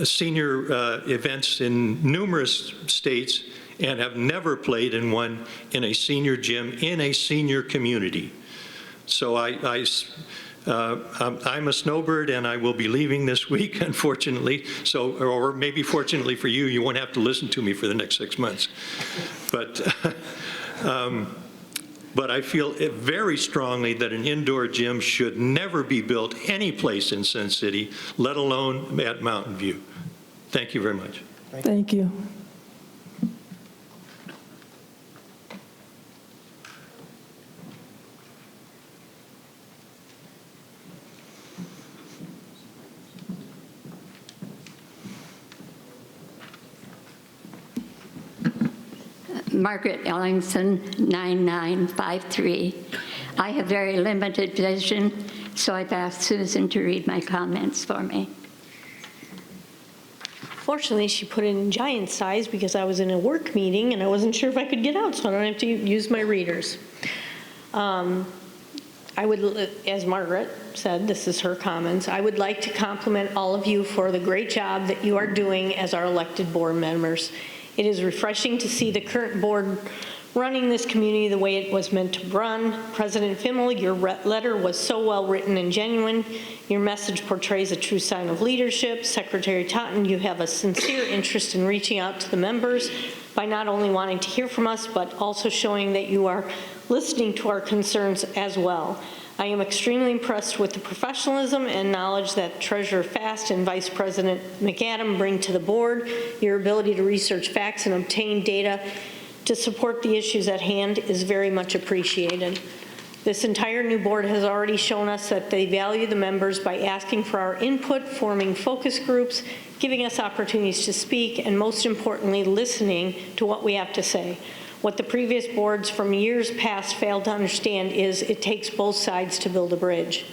senior events in numerous states and have never played in one in a senior gym in a senior community. So I'm a snowbird, and I will be leaving this week, unfortunately. So, or maybe fortunately for you, you won't have to listen to me for the next 6 months. But I feel very strongly that an indoor gym should never be built any place in Sun City, let alone at Mountain View. Thank you very much. Thank you. Margaret Ellingson, 9953. I have very limited vision, so I've asked Susan to read my comments for me. Fortunately, she put it in giant size because I was in a work meeting and I wasn't sure if I could get out, so I don't have to use my readers. I would, as Margaret said, this is her comments, I would like to compliment all of you for the great job that you are doing as our elected board members. It is refreshing to see the current board running this community the way it was meant to run. President Fimmel, your letter was so well written and genuine. Your message portrays a true sign of leadership. Secretary Totten, you have a sincere interest in reaching out to the members by not only wanting to hear from us, but also showing that you are listening to our concerns as well. I am extremely impressed with the professionalism and knowledge that Treasurer Fast and Vice President McAdam bring to the board. Your ability to research facts and obtain data to support the issues at hand is very much appreciated. This entire new board has already shown us that they value the members by asking for our input, forming focus groups, giving us opportunities to speak, and most importantly, listening to what we have to say. What the previous boards from years past failed to understand is it takes both sides to build a bridge.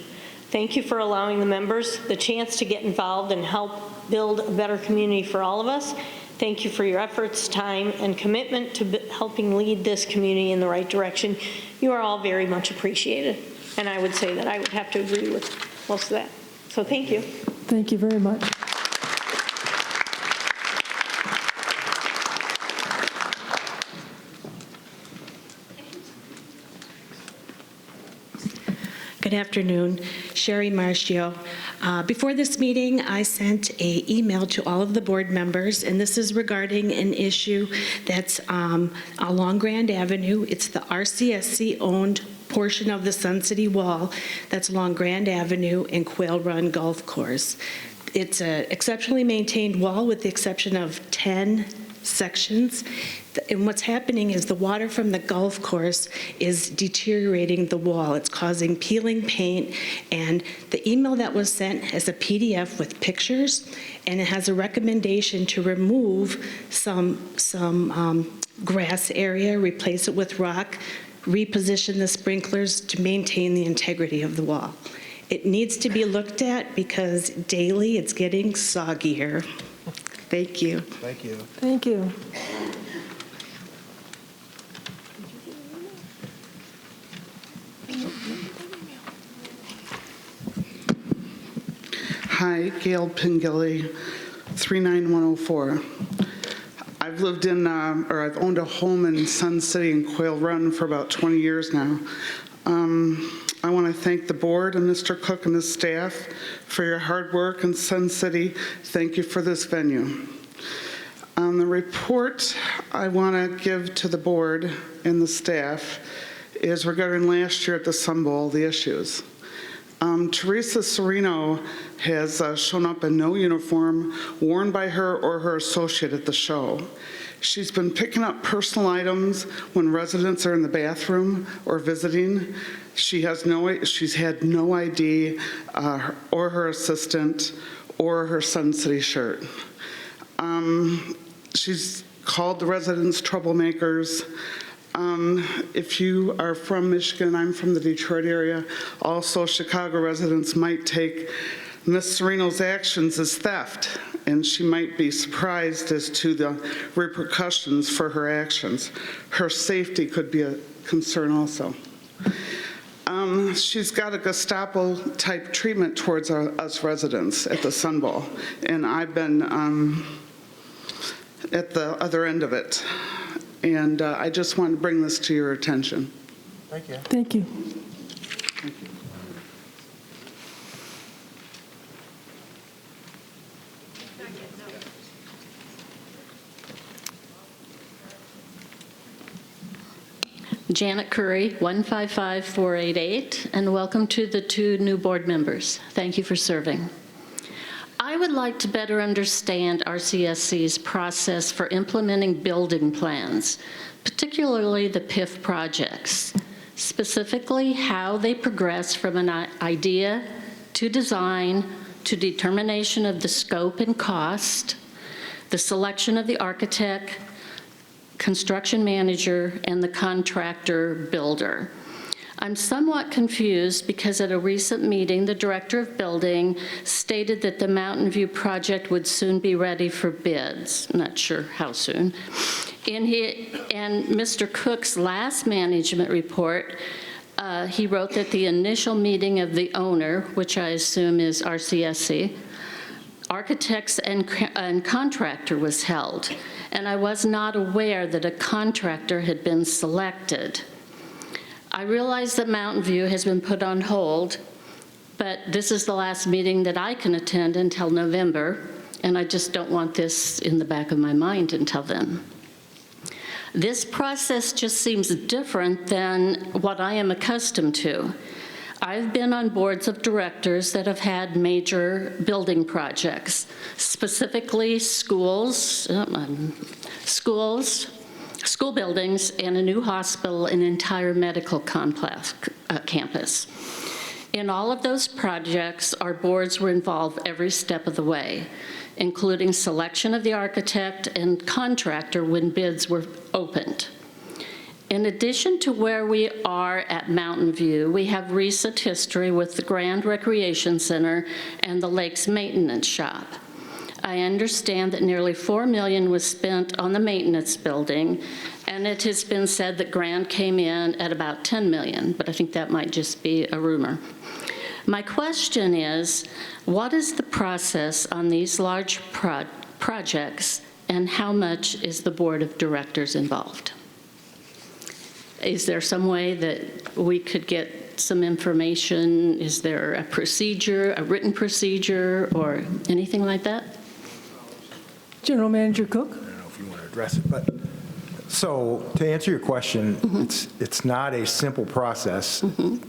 Thank you for allowing the members the chance to get involved and help build a better community for all of us. Thank you for your efforts, time, and commitment to helping lead this community in the right direction. You are all very much appreciated. And I would say that I would have to agree with most of that. So thank you. Thank you very much. Good afternoon, Sherry Marcio. Before this meeting, I sent an email to all of the board members, and this is regarding an issue that's along Grand Avenue. It's the RCSC-owned portion of the Sun City Wall that's along Grand Avenue and Quail Run Golf Course. It's an exceptionally maintained wall with the exception of 10 sections. And what's happening is the water from the golf course is deteriorating the wall. It's causing peeling paint, and the email that was sent has a PDF with pictures, and it has a recommendation to remove some grass area, replace it with rock, reposition the sprinklers to maintain the integrity of the wall. It needs to be looked at because daily it's getting soggier. Thank you. Thank you. Thank you. Hi, Gail Pingilly, 39104. I've lived in, or I've owned a home in Sun City and Quail Run for about 20 years now. I want to thank the board and Mr. Cook and his staff for your hard work in Sun City. Thank you for this venue. The report I want to give to the board and the staff is regarding last year at the Sun Bowl, the issues. Teresa Serino has shown up in no uniform worn by her or her associate at the show. She's been picking up personal items when residents are in the bathroom or visiting. She's had no ID or her assistant or her Sun City shirt. She's called the residents troublemakers. If you are from Michigan, I'm from the Detroit area, also Chicago residents might take Ms. Sereno's actions as theft, and she might be surprised as to the repercussions for her actions. Her safety could be a concern also. She's got a Gestapo-type treatment towards us residents at the Sun Bowl, and I've been at the other end of it. And I just want to bring this to your attention. Thank you. Thank you. Janet Curry, 155488, and welcome to the 2 new board members. Thank you for serving. I would like to better understand RCSC's process for implementing building plans, particularly the PIF projects, specifically how they progress from an idea to design to determination of the scope and cost, the selection of the architect, construction manager, and the contractor builder. I'm somewhat confused because at a recent meeting, the director of building stated that the Mountain View project would soon be ready for bids. Not sure how soon. And Mr. Cook's last management report, he wrote that the initial meeting of the owner, which I assume is RCSC, architects and contractor was held, and I was not aware that a contractor had been selected. I realize that Mountain View has been put on hold, but this is the last meeting that I can attend until November, and I just don't want this in the back of my mind until then. This process just seems different than what I am accustomed to. I've been on boards of directors that have had major building projects, specifically school buildings, and a new hospital, an entire medical complex campus. In all of those projects, our boards were involved every step of the way, including selection of the architect and contractor when bids were opened. In addition to where we are at Mountain View, we have recent history with the Grand Recreation Center and the Lakes Maintenance Shop. I understand that nearly $4 million was spent on the maintenance building, and it has been said that Grand came in at about $10 million, but I think that might just be a rumor. My question is, what is the process on these large projects, and how much is the board of directors involved? Is there some way that we could get some information? Is there a procedure, a written procedure, or anything like that? General Manager Cook? I don't know if you want to address it, but so to answer your question, it's not a simple process,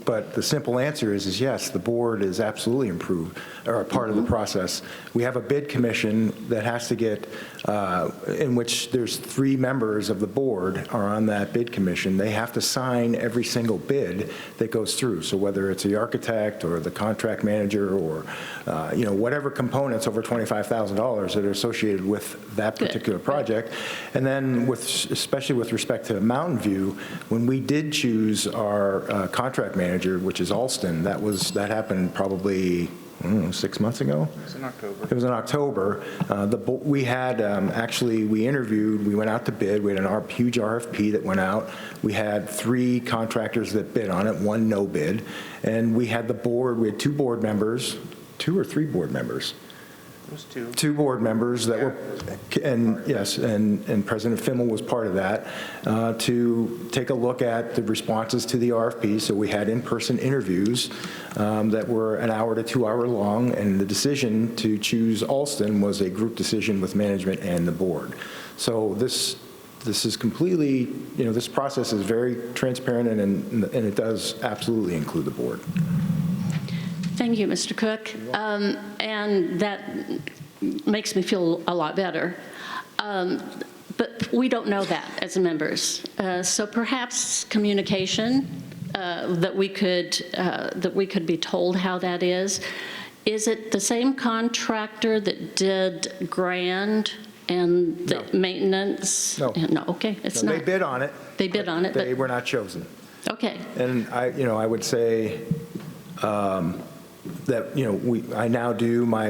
but the simple answer is yes, the board is absolutely improved, or a part of the process. We have a bid commission that has to get, in which there's 3 members of the board are on that bid commission. They have to sign every single bid that goes through. So whether it's the architect or the contract manager or, whatever components over $25,000 that are associated with that particular project. And then especially with respect to Mountain View, when we did choose our contract manager, which is Alston, that happened probably 6 months ago? It was in October. It was in October. We had, we interviewed, we went out to bid. We had a huge RFP that went out. We had 3 contractors that bid on it, 1 no bid. And we had 2 board members, 2 or 3 board members. It was 2. 2 board members that were, and yes, and President Fimmel was part of that, to take a look at the responses to the RFP. So we had in-person interviews that were an hour to 2 hour long, and the decision to choose Alston was a group decision with management and the board. So this is completely, this process is very transparent, and it does absolutely include the board. Thank you, Mr. Cook. And that makes me feel a lot better. But we don't know that as members. So perhaps communication, that we could be told how that is. Is it the same contractor that did Grand and the maintenance? No. No, okay, it's No, not. they bid on it. They bid on it, They but, were not chosen. okay. And I would say that, I now do my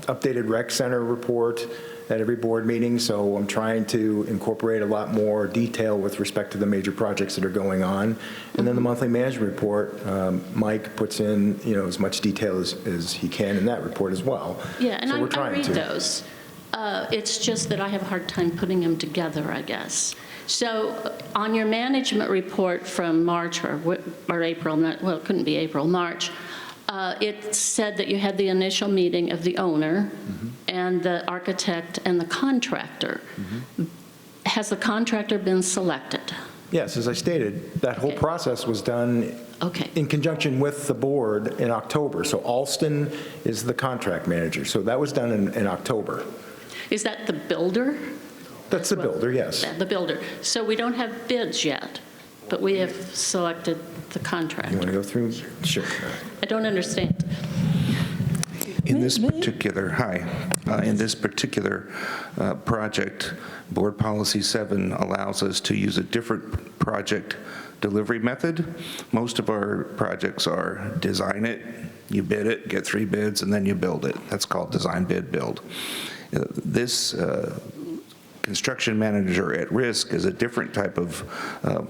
updated rec center report at every board meeting, so I'm trying to incorporate a lot more detail with respect to the major projects that are going on. And then the monthly management report, Mike puts in, as much detail as he can in that report as well. Yeah, and So we're I trying read to. those. It's just that I have a hard time putting them together, I guess. So on your management report from March or April, it couldn't be April, March, it said that you had the initial meeting of the owner and the architect and the contractor. Has the contractor been selected? Yes, as I stated, that whole process was done in conjunction with the board in October. So Alston is the contract manager. So that was done in October. Is that the builder? That's the builder, yes. The builder. So we don't have bids yet, but we have selected the contractor. You want to go through? Sure. I don't understand. In this particular, in this particular project, Board Policy 7 allows us to use a different project delivery method. Most of our projects are design it, you bid it, get 3 bids, and then you build it. That's called design, bid, build. This construction manager at risk is a different type of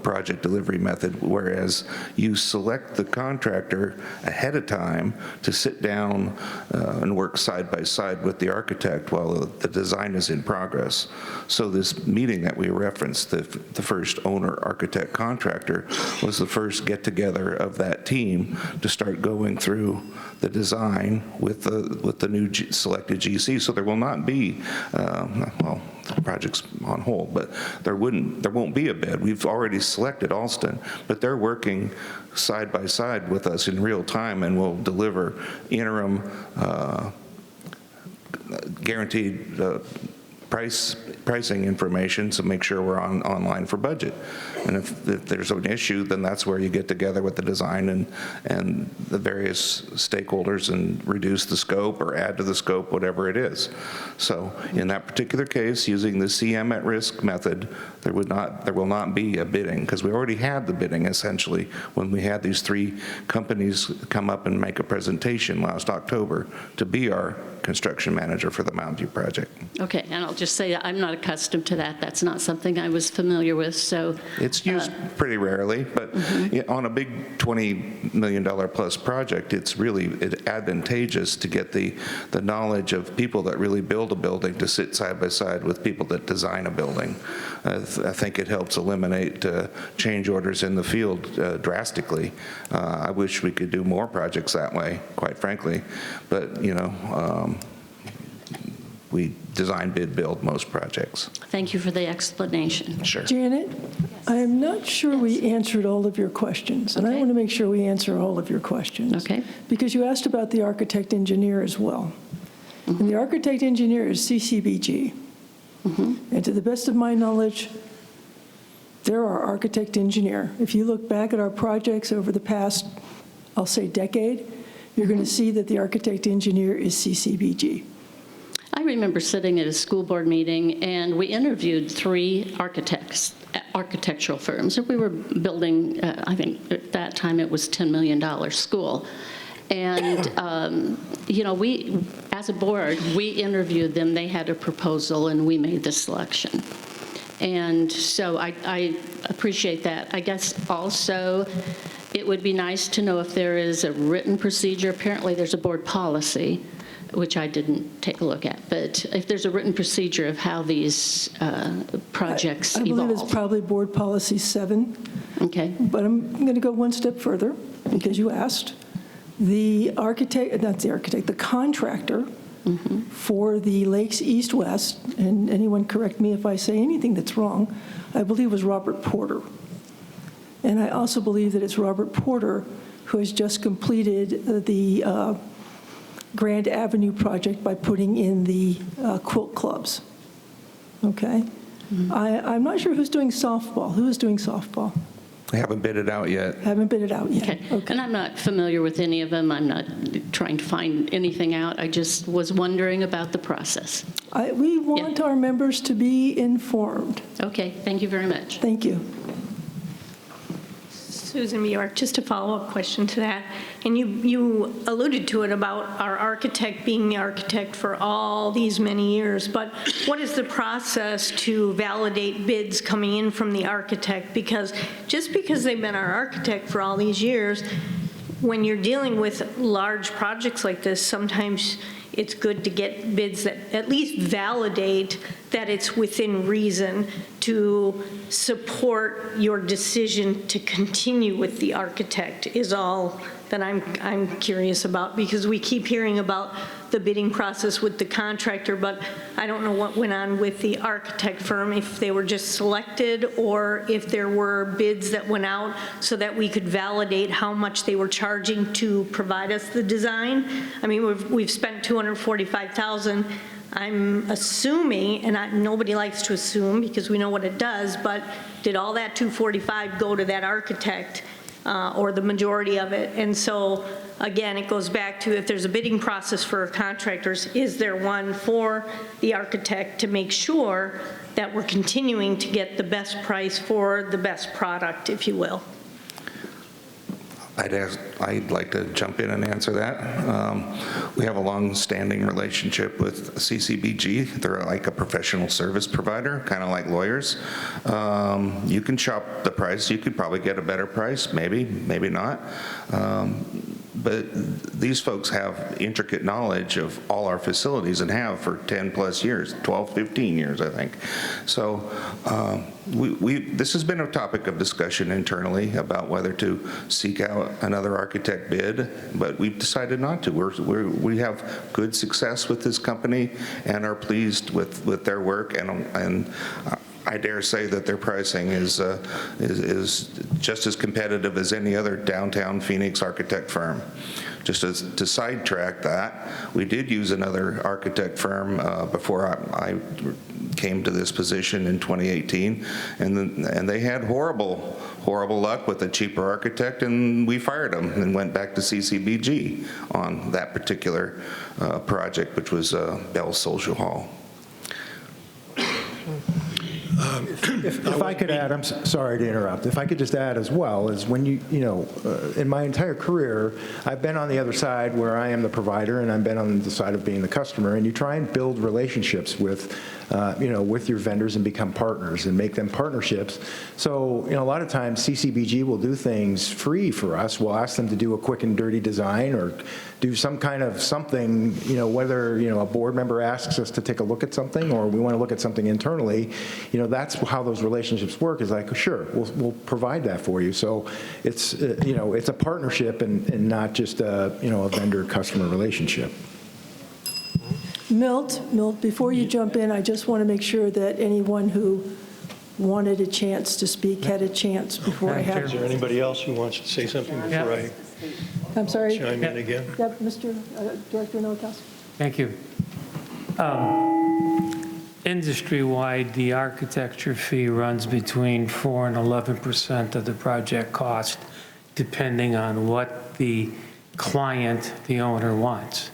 project delivery method, whereas you select the contractor ahead of time to sit down and work side by side with the architect while the design is in progress. So this meeting that we referenced, the first owner, architect, contractor, was the first get-together of that team to start going through the design with the new selected GC. So there will not be, well, the project's on hold, but there won't be a bid. We've already selected Alston, but they're working side by side with us in real time and will deliver interim guaranteed pricing information to make sure we're online for budget. And if there's an issue, then that's where you get together with the design and the various stakeholders and reduce the scope or add to the scope, whatever it is. So in that particular case, using the CM at risk method, there will not be a bidding, because we already had the bidding essentially when we had these 3 companies come up and make a presentation last October to be our construction manager for the Mountain View project. Okay, and I'll just say I'm not accustomed to that. That's not something I was familiar with, so. It's used pretty rarely, but on a big $20 million plus project, it's really advantageous to get the knowledge of people that really build a building to sit side by side with people that design a building. I think it helps eliminate change orders in the field drastically. I wish we could do more projects that way, quite frankly, but we design, bid, build most projects. Thank you for the explanation. Sure. Janet, I am not sure we answered all of your questions, and I want to make sure we answer all of your questions. Okay. Because you asked about the architect engineer as well. And the architect engineer is CCBG. And to the best of my knowledge, they're our architect engineer. If you look back at our projects over the past, I'll say decade, you're going to see that the architect engineer is CCBG. I remember sitting at a school board meeting, and we interviewed 3 architectural firms. We were building, I think at that time it was $10 million school. And, we, as a board, we interviewed them. They had a proposal, and we made the selection. And so I appreciate that. I guess also it would be nice to know if there is a written procedure. Apparently there's a board policy, which I didn't take a look at, but if there's a written procedure of how these projects I evolve. believe it's probably Board Policy 7. Okay. But I'm going to go one step further, because you asked. The architect, not the architect, the contractor for the Lakes East-West, and anyone correct me if I say anything that's wrong, I believe was Robert Porter. And I also believe that it's Robert Porter who has just completed the Grand Avenue project by putting in the quilt clubs. Okay? I'm not sure who's doing softball. Who is doing softball? I haven't bid it out yet. Haven't bid it out yet. Okay. And I'm not familiar with any of them. I'm not trying to find anything out. I just was wondering about the process. We want our members to be informed. Okay, thank you very much. Thank you. Susan Bjork, just a follow-up question to that. And you alluded to it about our architect being the architect for all these many years, but what is the process to validate bids coming in from the architect? Because just because they've been our architect for all these years, when you're dealing with large projects like this, sometimes it's good to get bids that at least validate that it's within reason to support your decision to continue with the architect is all that I'm curious about, because we keep hearing about the bidding process with the contractor, but I don't know what went on with the architect firm, if they were just selected or if there were bids that went out so that we could validate how much they were charging to provide us the design. I mean, we've spent $245,000. I'm assuming, and nobody likes to assume because we know what it does, but did all that $245 go to that architect? Or the majority of it. And so, again, it goes back to if there's a bidding process for contractors, is there one for the architect to make sure that we're continuing to get the best price for the best product, if you will? I'd like to jump in and answer that. We have a long-standing relationship with CCBG. They're like a professional service provider, kind of like lawyers. You can shop the price. You could probably get a better price, maybe not. But these folks have intricate knowledge of all our facilities and have for 10 plus years, 12, 15 years, I think. So this has been a topic of discussion internally about whether to seek out another architect bid, but we've decided not to. We have good success with this company and are pleased with their work, and I dare say that their pricing is just as competitive as any other downtown Phoenix architect firm. Just to sidetrack that, we did use another architect firm before I came to this position in 2018, and they had horrible luck with a cheaper architect, and we fired them and went back to CCBG on that particular project, which was Bell Social Hall. If I could add, I'm sorry to interrupt. If I could just add as well, is when in my entire career, I've been on the other side where I am the provider, and I've been on the side of being the customer, and you try and build relationships with your vendors and become partners and make them partnerships. So, a lot of times CCBG will do things free for us. We'll ask them to do a quick and dirty design or do some kind of something, whether, a board member asks us to take a look at something or we want to look at something internally, that's how those relationships work, is like, sure, we'll provide that for you. So it's, it's a partnership and not just a vendor-customer relationship. Milt, before you jump in, I just want to make sure that anyone who wanted a chance to speak had a chance before I have. Is there anybody else who wants to say something before I I'm sorry. chime in again? Yep, Mr. Director Noakowski. Thank you. Industry-wide, the architecture fee runs between 4 and 11% of the project cost, depending on what the client, the owner, wants.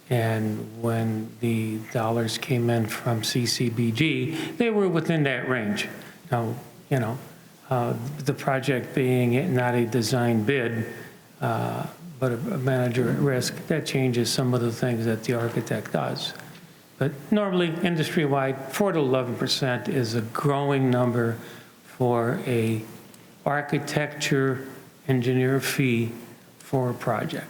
And when the dollars came in from CCBG, they were within that range. Now, the project being not a design bid, but a manager at risk, that changes some of the things that the architect does. But normally, industry-wide, 4 to 11% is a growing number for a architecture engineer fee for a project.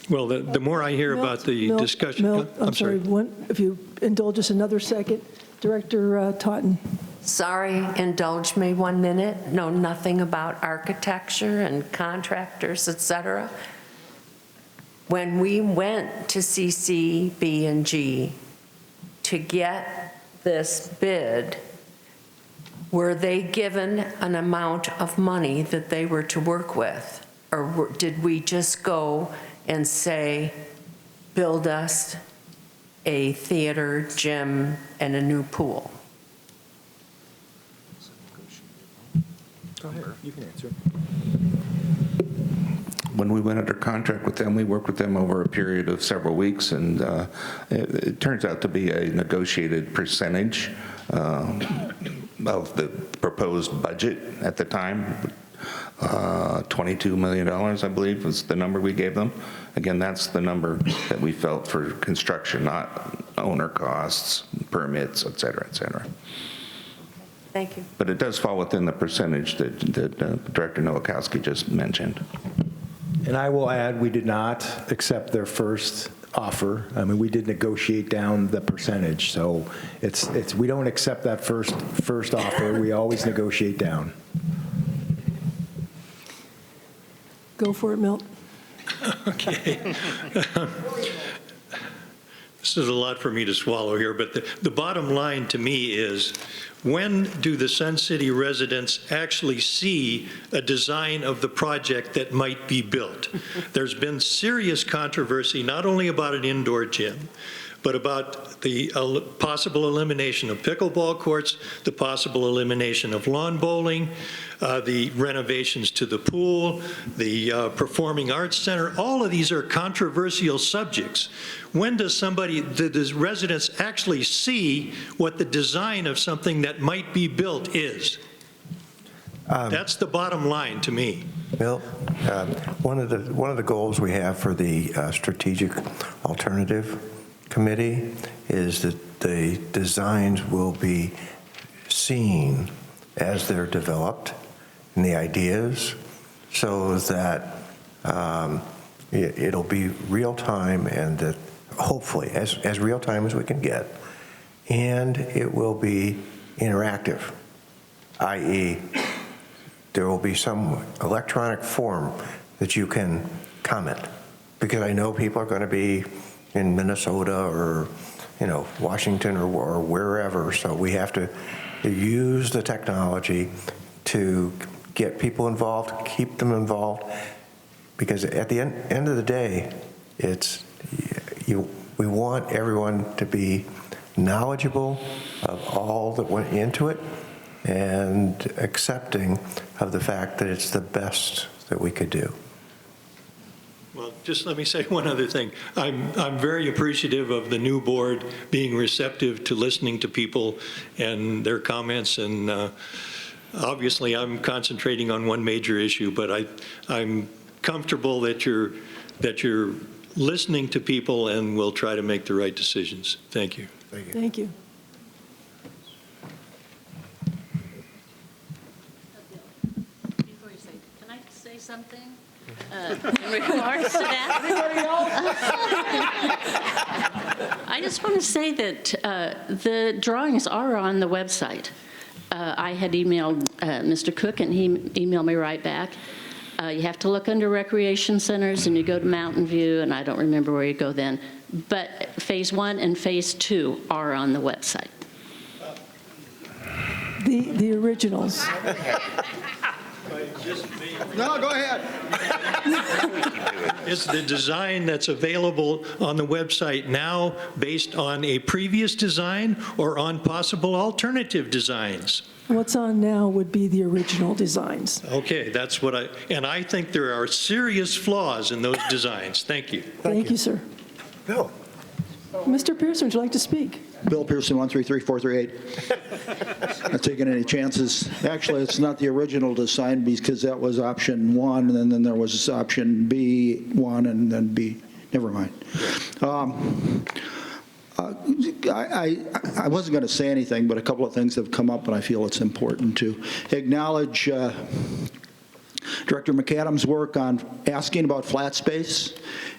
Well, the more I hear about the discussion. Milt, I'm sorry. If you indulge us another second, Director Totten. Sorry, indulge me 1 minute. Know nothing about architecture and contractors, et cetera. When we went to CCB&G to get this bid, were they given an amount of money that they were to work with? Or did we just go and say, build us a theater, gym, and a new pool. Go ahead, you can answer. When we went under contract with them, we worked with them over a period of several weeks, and it turns out to be a negotiated percentage of the proposed budget at the time. $22 million, I believe, was the number we gave them. Again, that's the number that we felt for construction, not owner costs, permits, et cetera, et cetera. Thank you. But it does fall within the percentage that Director Nowakowski just mentioned. And I will add, we did not accept their first offer. I mean, we did negotiate down the percentage, so it's we don't accept that first offer. We always negotiate down. Go for it, Milt. Okay. This is a lot for me to swallow here, but the bottom line to me is, when do the Sun City residents actually see a design of the project that might be built? There's been serious controversy, not only about an indoor gym, but about the possible elimination of pickleball courts, the possible elimination of lawn bowling, the renovations to the pool, the Performing Arts Center. All of these are controversial subjects. When does the residents actually see what the design of something that might be built is? That's the bottom line to me. Bill, one of the goals we have for the Strategic Alternative Committee is that the designs will be seen as they're developed and the ideas, so that it'll be real time, and that hopefully as real time as we can get, and it will be interactive, i.e. there will be some electronic form that you can comment, because I know people are going to be in Minnesota or, Washington or wherever, so we have to use the technology to get people involved, keep them involved, because at the end of the day, we want everyone to be knowledgeable of all that went into it and accepting of the fact that it's the best that we could do. Well, just let me say one other thing. I'm very appreciative of the new board being receptive to listening to people and their comments, and obviously I'm concentrating on one major issue, but I'm comfortable that you're listening to people and will try to make the right decisions. Thank you. Thank you. Thank you. Before you say, can I say something in regards to that? I just want to say that the drawings are on the website. I had emailed Mr. Cook, and he emailed me right back. You have to look under recreation centers, and you go to Mountain View, and I don't remember where you go then. But Phase 1 and Phase 2 are on the website. The originals. No, go ahead. Is the design that's available on the website now based on a previous design or on possible alternative designs? What's on now would be the original designs. Okay, that's what I think there are serious flaws in those designs. Thank you. Thank you, sir. Bill. Mr. Pearson, would you like to speak? Bill Pearson, 133438. Not taking any chances. Actually, it's not the original design, because that was option 1, and then there was option B1, and then B. Never mind. I wasn't going to say anything, but a couple of things have come up, and I feel it's important to acknowledge Director McAdams' work on asking about flat space,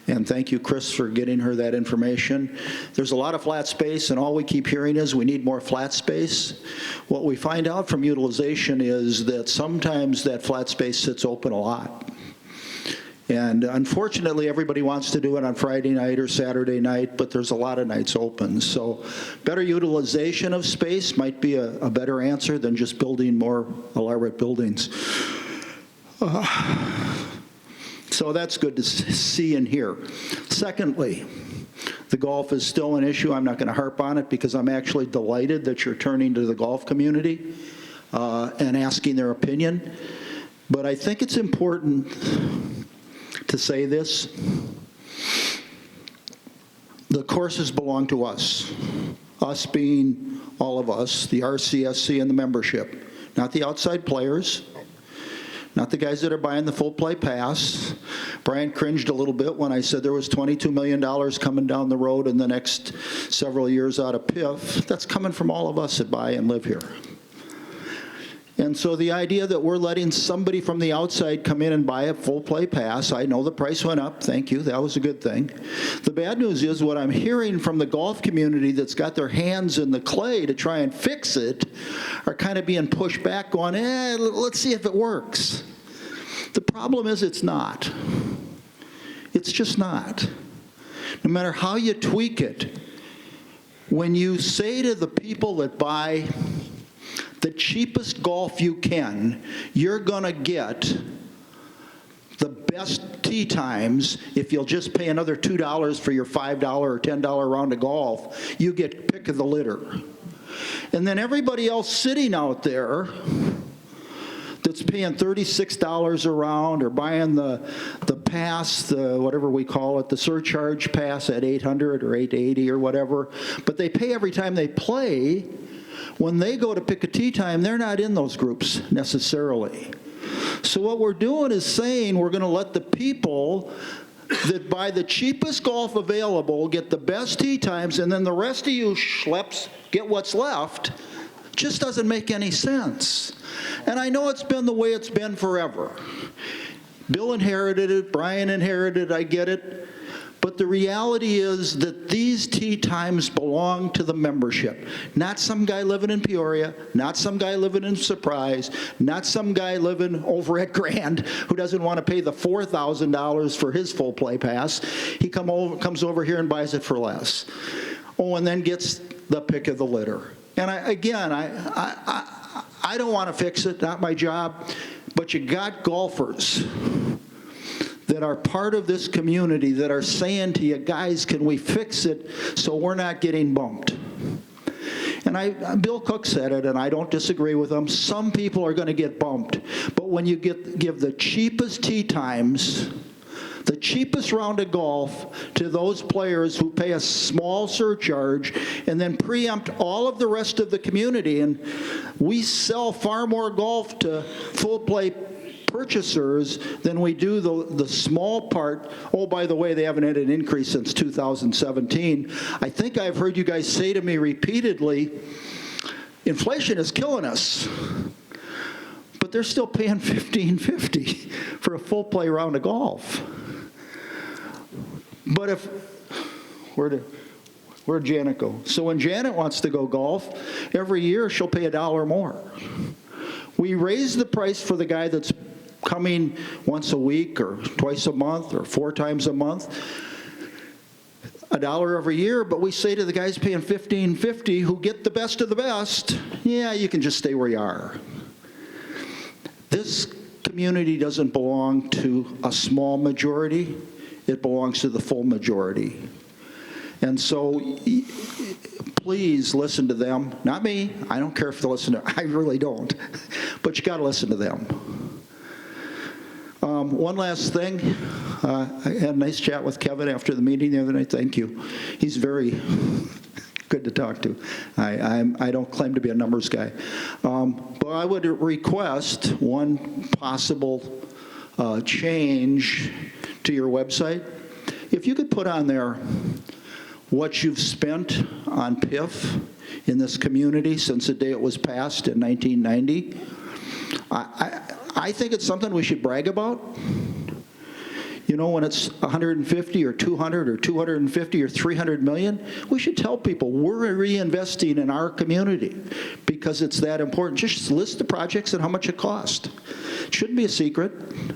and thank you, Chris, for getting her that information. There's a lot of flat space, and all we keep hearing is we need more flat space. What we find out from utilization is that sometimes that flat space sits open a lot. And unfortunately, everybody wants to do it on Friday night or Saturday night, but there's a lot of nights open. So better utilization of space might be a better answer than just building more elaborate buildings. So that's good to see and hear. Secondly, The golf is still an issue. I'm not going to harp on it because I'm actually delighted that you're turning to the golf community and asking their opinion. But I think it's important to say this. The courses belong to us being all of us, the RCSC and the membership, not the outside players, not the guys that are buying the full play pass. Brian cringed a little bit when I said there was $22 million coming down the road in the next several years out of PIF. That's coming from all of us that buy and live here. And so the idea that we're letting somebody from the outside come in and buy a full play pass, I know the price went up, thank you, that was a good thing. The bad news is what I'm hearing from the golf community that's got their hands in the clay to try and fix it are kind of being pushed back going, let's see if it works. The problem is it's not. It's just not. No matter how you tweak it, when you say to the people that buy the cheapest golf you can, you're going to get the best tee times. If you'll just pay another $2 for your $5 or $10 round of golf, you get pick of the litter. And then everybody else sitting out there that's paying $36 a round or buying the pass, the whatever we call it, the surcharge pass at $800 or $880 or whatever, but they pay every time they play. When they go to pick a tee time, they're not in those groups necessarily. So what we're doing is saying we're going to let the people that buy the cheapest golf available get the best tee times, and then the rest of you schleps get what's left. Just doesn't make any sense. And I know it's been the way it's been forever. Bill inherited it, Brian inherited it, I get it. But the reality is that these tee times belong to the membership, not some guy living in Peoria, not some guy living in Surprise, not some guy living over at Grand who doesn't want to pay the $4,000 for his full play pass. He comes over here and buys it for less. Oh, and then gets the pick of the litter. And I don't want to fix it, not my job, but you got golfers that are part of this community that are saying to you, guys, can we fix it so we're not getting bumped? And Bill Cook said it, and I don't disagree with him. Some people are going to get bumped. But when you give the cheapest tee times, the cheapest round of golf to those players who pay a small surcharge and then preempt all of the rest of the community, and we sell far more golf to full play purchasers than we do the small part. Oh, by the way, they haven't had an increase since 2017. I think I've heard you guys say to me repeatedly, inflation is killing us. But they're still paying $15.50 for a full play round of golf. But where'd Janet go? So when Janet wants to go golf, every year she'll pay $1 more. We raise the price for the guy that's coming once a week or twice a month or 4 times a month, $1 every year, but we say to the guys paying $15.50 who get the best of the best, yeah, you can just stay where you are. This community doesn't belong to a small majority, it belongs to the full majority. And so please listen to them, not me, I don't care if they listen to, I really don't, but you got to listen to them. One last thing, I had a nice chat with Kevin after the meeting the other night, thank you. He's very good to talk to. I don't claim to be a numbers guy. But I would request one possible change to your website. If you could put on there what you've spent on PIF in this community since the day it was passed in 1990, I think it's something we should brag about. You know, when it's 150 or 200 or 250 or 300 million, we should tell people we're reinvesting in our community because it's that important. Just list the projects and how much it cost. It shouldn't be a secret.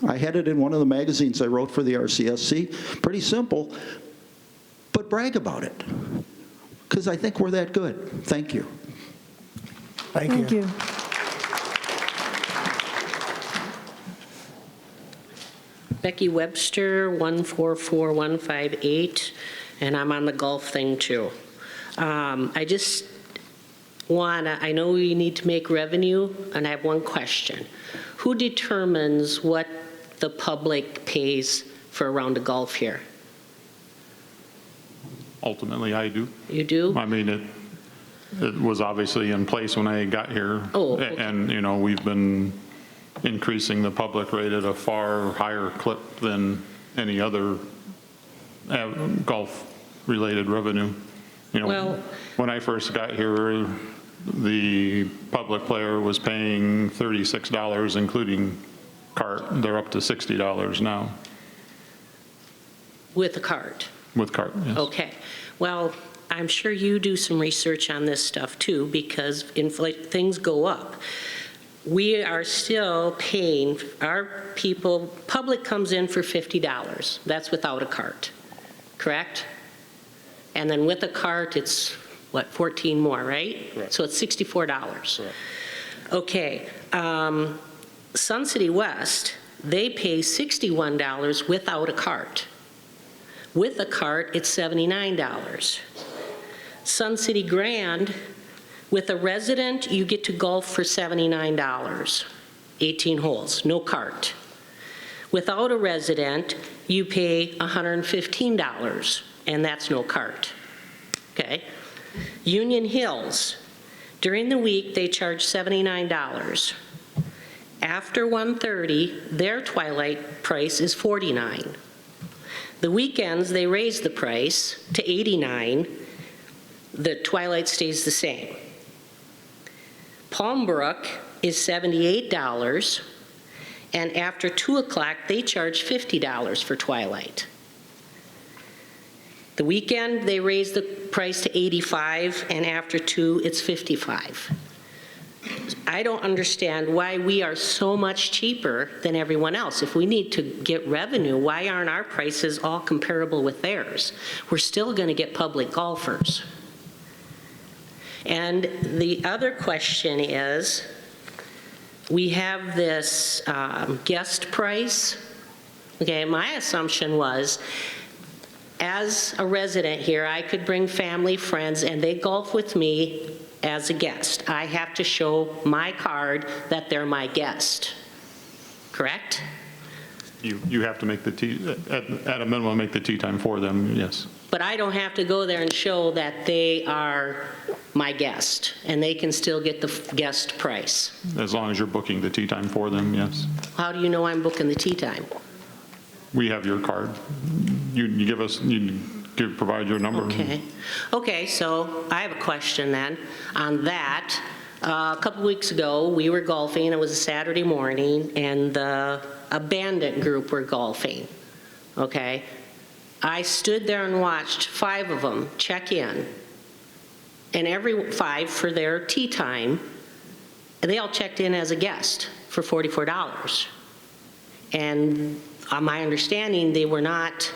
I had it in one of the magazines I wrote for the RCSC. Pretty simple, but brag about it because I think we're that good. Thank you. Thank you. Becky Webster, 144158. and I'm on the golf thing too. I just I know we need to make revenue, and I have one question. Who determines what the public pays for a round of golf here? Ultimately, I do. You do? I mean, it was obviously in place when I got here. Oh, okay. And, you know, we've been increasing the public rate at a far higher clip than any other golf-related revenue. You know, Well, when I first got here, the public player was paying $36, including cart. They're up to $60 now. with a cart? With cart, yes. Okay. Well, I'm sure you do some research on this stuff too, because things go up. We are still paying, our people, public comes in for $50. That's without a cart, correct? And then with a cart, it's, what, 14 more, right? Correct. So it's $64. Correct. Okay. Sun City West, they pay $61 without a cart. With a cart, it's $79. Sun City Grand, with a resident, you get to golf for $79, 18 holes, no cart. Without a resident, you pay $115, and that's no cart. Okay? Union Hills, during the week, they charge $79. After 1:30, their twilight price is $49. The weekends, they raise the price to $89. The twilight stays the same. Palmbrook is $78, and after 2 o'clock, they charge $50 for twilight. The weekend, they raise the price to $85, and after 2, it's $55. I don't understand why we are so much cheaper than everyone else. If we need to get revenue, why aren't our prices all comparable with theirs? We're still going to get public golfers. And the other question is, we have this guest price. Okay, my assumption was, as a resident here, I could bring family, friends, and they golf with me as a guest. I have to show my card that they're my guest, correct? You have to make the tee, at a minimum, make the tee time for them, yes. But I don't have to go there and show that they are my guest, and they can still get the guest price. As long as you're booking the tee time for them, yes. How do you know I'm booking the tee time? We have your card. You give us, provide your number. Okay. Okay, so I have a question then on that. A couple weeks ago, we were golfing. It was a Saturday morning, and a bandit group were golfing. Okay? I stood there and watched 5 of them check in, and every 5 for their tee time, and they all checked in as a guest for $44. And on my understanding, they were not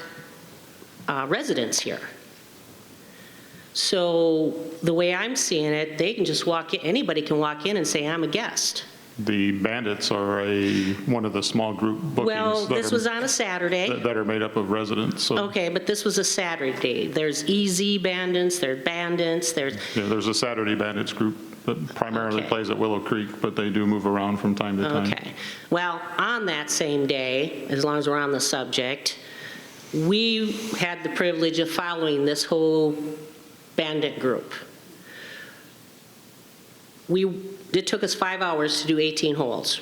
residents here. So the way I'm seeing it, they can just walk in, anybody can walk in and say, I'm a guest. The bandits are one of the small group bookings. Well, this was on a Saturday. That are made up of residents. So. Okay, but this was a Saturday. There's easy bandits, there's bandits, there's... Yeah, there's a Saturday bandits group that primarily plays at Willow Creek, but they do move around from time to time. Okay. Well, on that same day, as long as we're on the subject, we had the privilege of following this whole bandit group. It took us 5 hours to do 18 holes.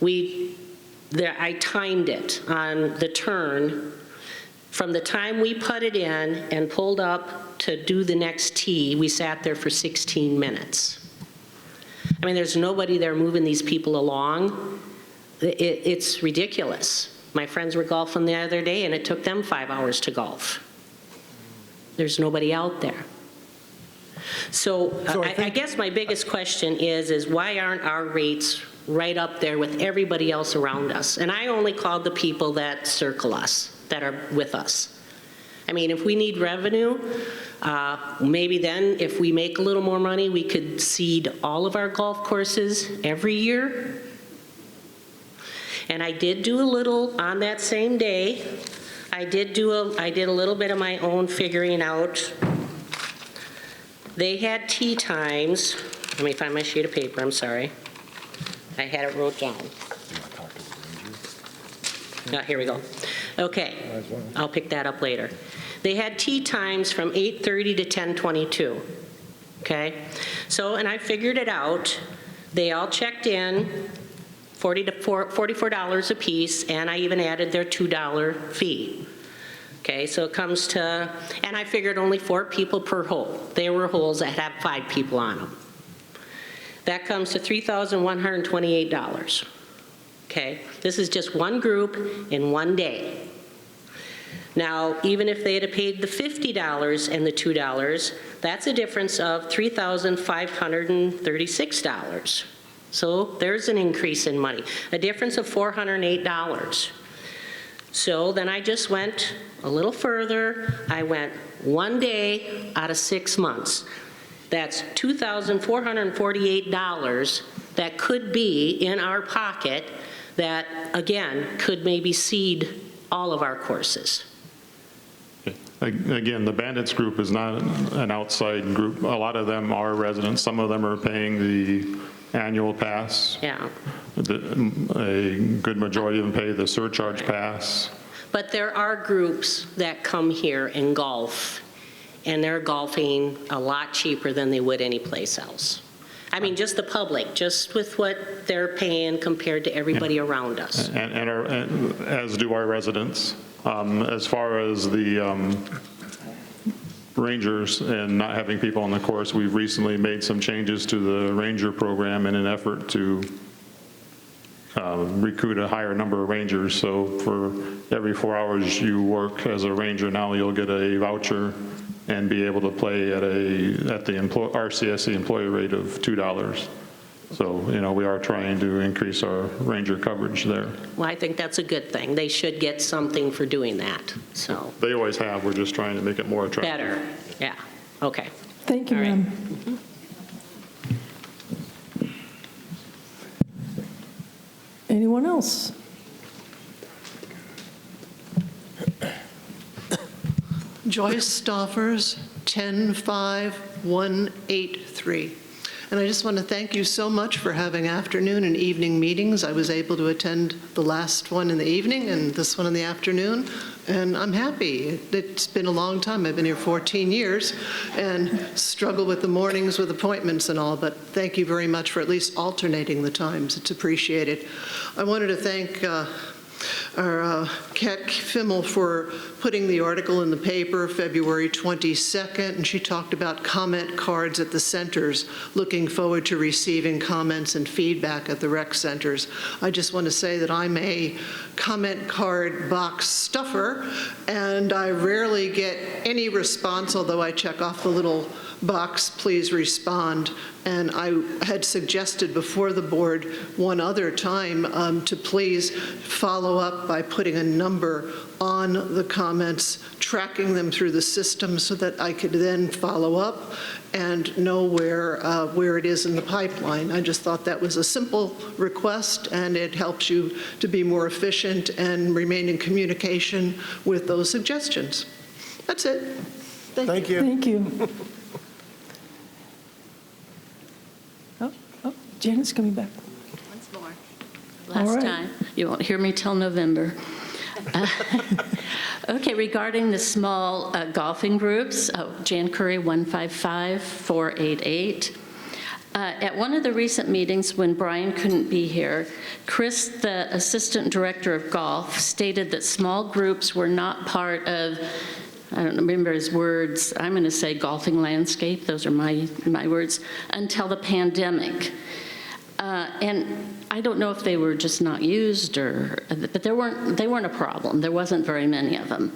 I timed it on the turn. From the time we putted in and pulled up to do the next tee, we sat there for 16 minutes. I mean, there's nobody there moving these people along. It's ridiculous. My friends were golfing the other day, and it took them 5 hours to golf. There's nobody out there. So I guess my biggest question is why aren't our rates right up there with everybody else around us? And I only called the people that circle us, that are with us. I mean, if we need revenue, maybe then if we make a little more money, we could seed all of our golf courses every year. And I did do a little on that same day. I did a little bit of my own figuring out. They had tea times. Let me find my sheet of paper, I'm sorry. I had it wrote down. Here we go. Okay, I'll pick that up later. They had tea times from 8:30 to 10:22, okay? So, and I figured it out. They all checked in, $44 a piece, and I even added their $2 fee. Okay, so it comes to, and I figured only 4 people per hole. There were holes that have 5 people on them. That comes to $3,128. Okay, this is just one group in one day. Now, even if they had paid the $50 and the $2, that's a difference of $3,536. So there's an increase in money, a difference of $408. So then I just went a little further. I went one day out of 6 months. That's $2,448 that could be in our pocket that, again, could maybe seed all of our courses. Again, the Bandits group is not an outside group. A lot of them are residents. Some of them are paying the annual pass. Yeah. A good majority of them pay the surcharge pass. But there are groups that come here and golf, and they're golfing a lot cheaper than they would anyplace else. I mean, just the public, just with what they're paying compared to everybody around us. And as do our residents. As far as the rangers and not having people on the course, we've recently made some changes to the ranger program in an effort to recruit a higher number of rangers. So for every 4 hours you work as a ranger, now you'll get a voucher and be able to play at the RCSC employee rate of $2. So, you know, we are trying to increase our ranger coverage there. Well, I think that's a good thing. They should get something for doing that, so. They always have. We're just trying to make it more attractive. Better, yeah, okay. Thank you, All right. ma'am. Anyone else? Joyce Stoffers, 105183. And I just want to thank you so much for having afternoon and evening meetings. I was able to attend the last one in the evening and this one in the afternoon, and I'm happy. It's been a long time. I've been here 14 years and struggle with the mornings with appointments and all, but thank you very much for at least alternating the times. It's appreciated. I wanted to thank our Kat Fimmel for putting the article in the paper February 22nd, and she talked about comment cards at the centers, looking forward to receiving comments and feedback at the rec centers. I just want to say that I'm a comment card box stuffer, and I rarely get any response, although I check off the little box, please respond. And I had suggested before the board one other time to please follow up by putting a number on the comments, tracking them through the system so that I could then follow up and know where it is in the pipeline. I just thought that was a simple request, and it helps you to be more efficient and remain in communication with those suggestions. That's it. Thank you. Thank you. Janet's coming back. Once more. Last right. time. You won't hear me till November. Okay, regarding the small golfing groups, Jan Curry, 155-488. At one of the recent meetings when Brian couldn't be here, Chris, the Assistant Director of Golf, stated that small groups were not part of, I don't remember his words, I'm going to say golfing landscape, those are my words, until the pandemic. And I don't know if they were just not used but they weren't a problem. There wasn't very many of them.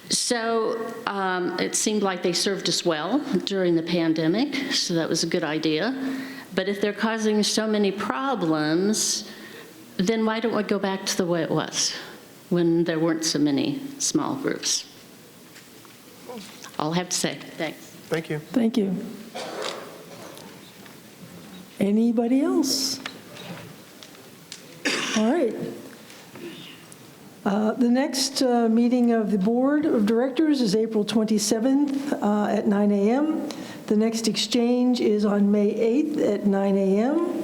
So it seemed like they served us well during the pandemic, so that was a good idea. But if they're causing so many problems, then why don't we go back to the way it was when there weren't so many small groups? All I have to say. Thanks. Thank you. Thank you. Anybody else? All right. The next meeting of the Board of Directors is April 27th at 9 a.m. The next exchange is on May 8th at 9 a.m.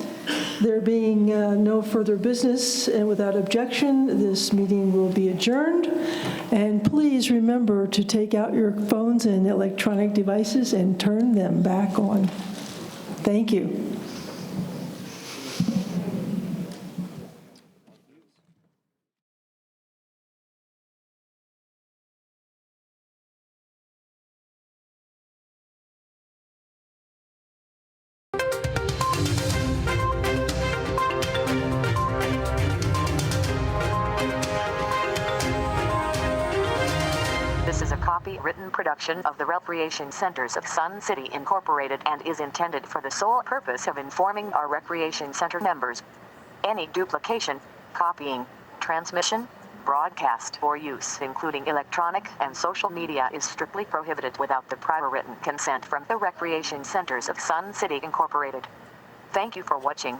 There being no further business and without objection, this meeting will be adjourned. And please remember to take out your phones and electronic devices and turn them back on. Thank you. This is a copyrighted production of the Recreation Centers of Sun City Incorporated and is intended for the sole purpose of informing our Recreation Center members. Any duplication, copying, transmission, broadcast, or use, including electronic and social media, is strictly prohibited without the prior written consent from the Recreation Centers of Sun City Incorporated. Thank you for watching.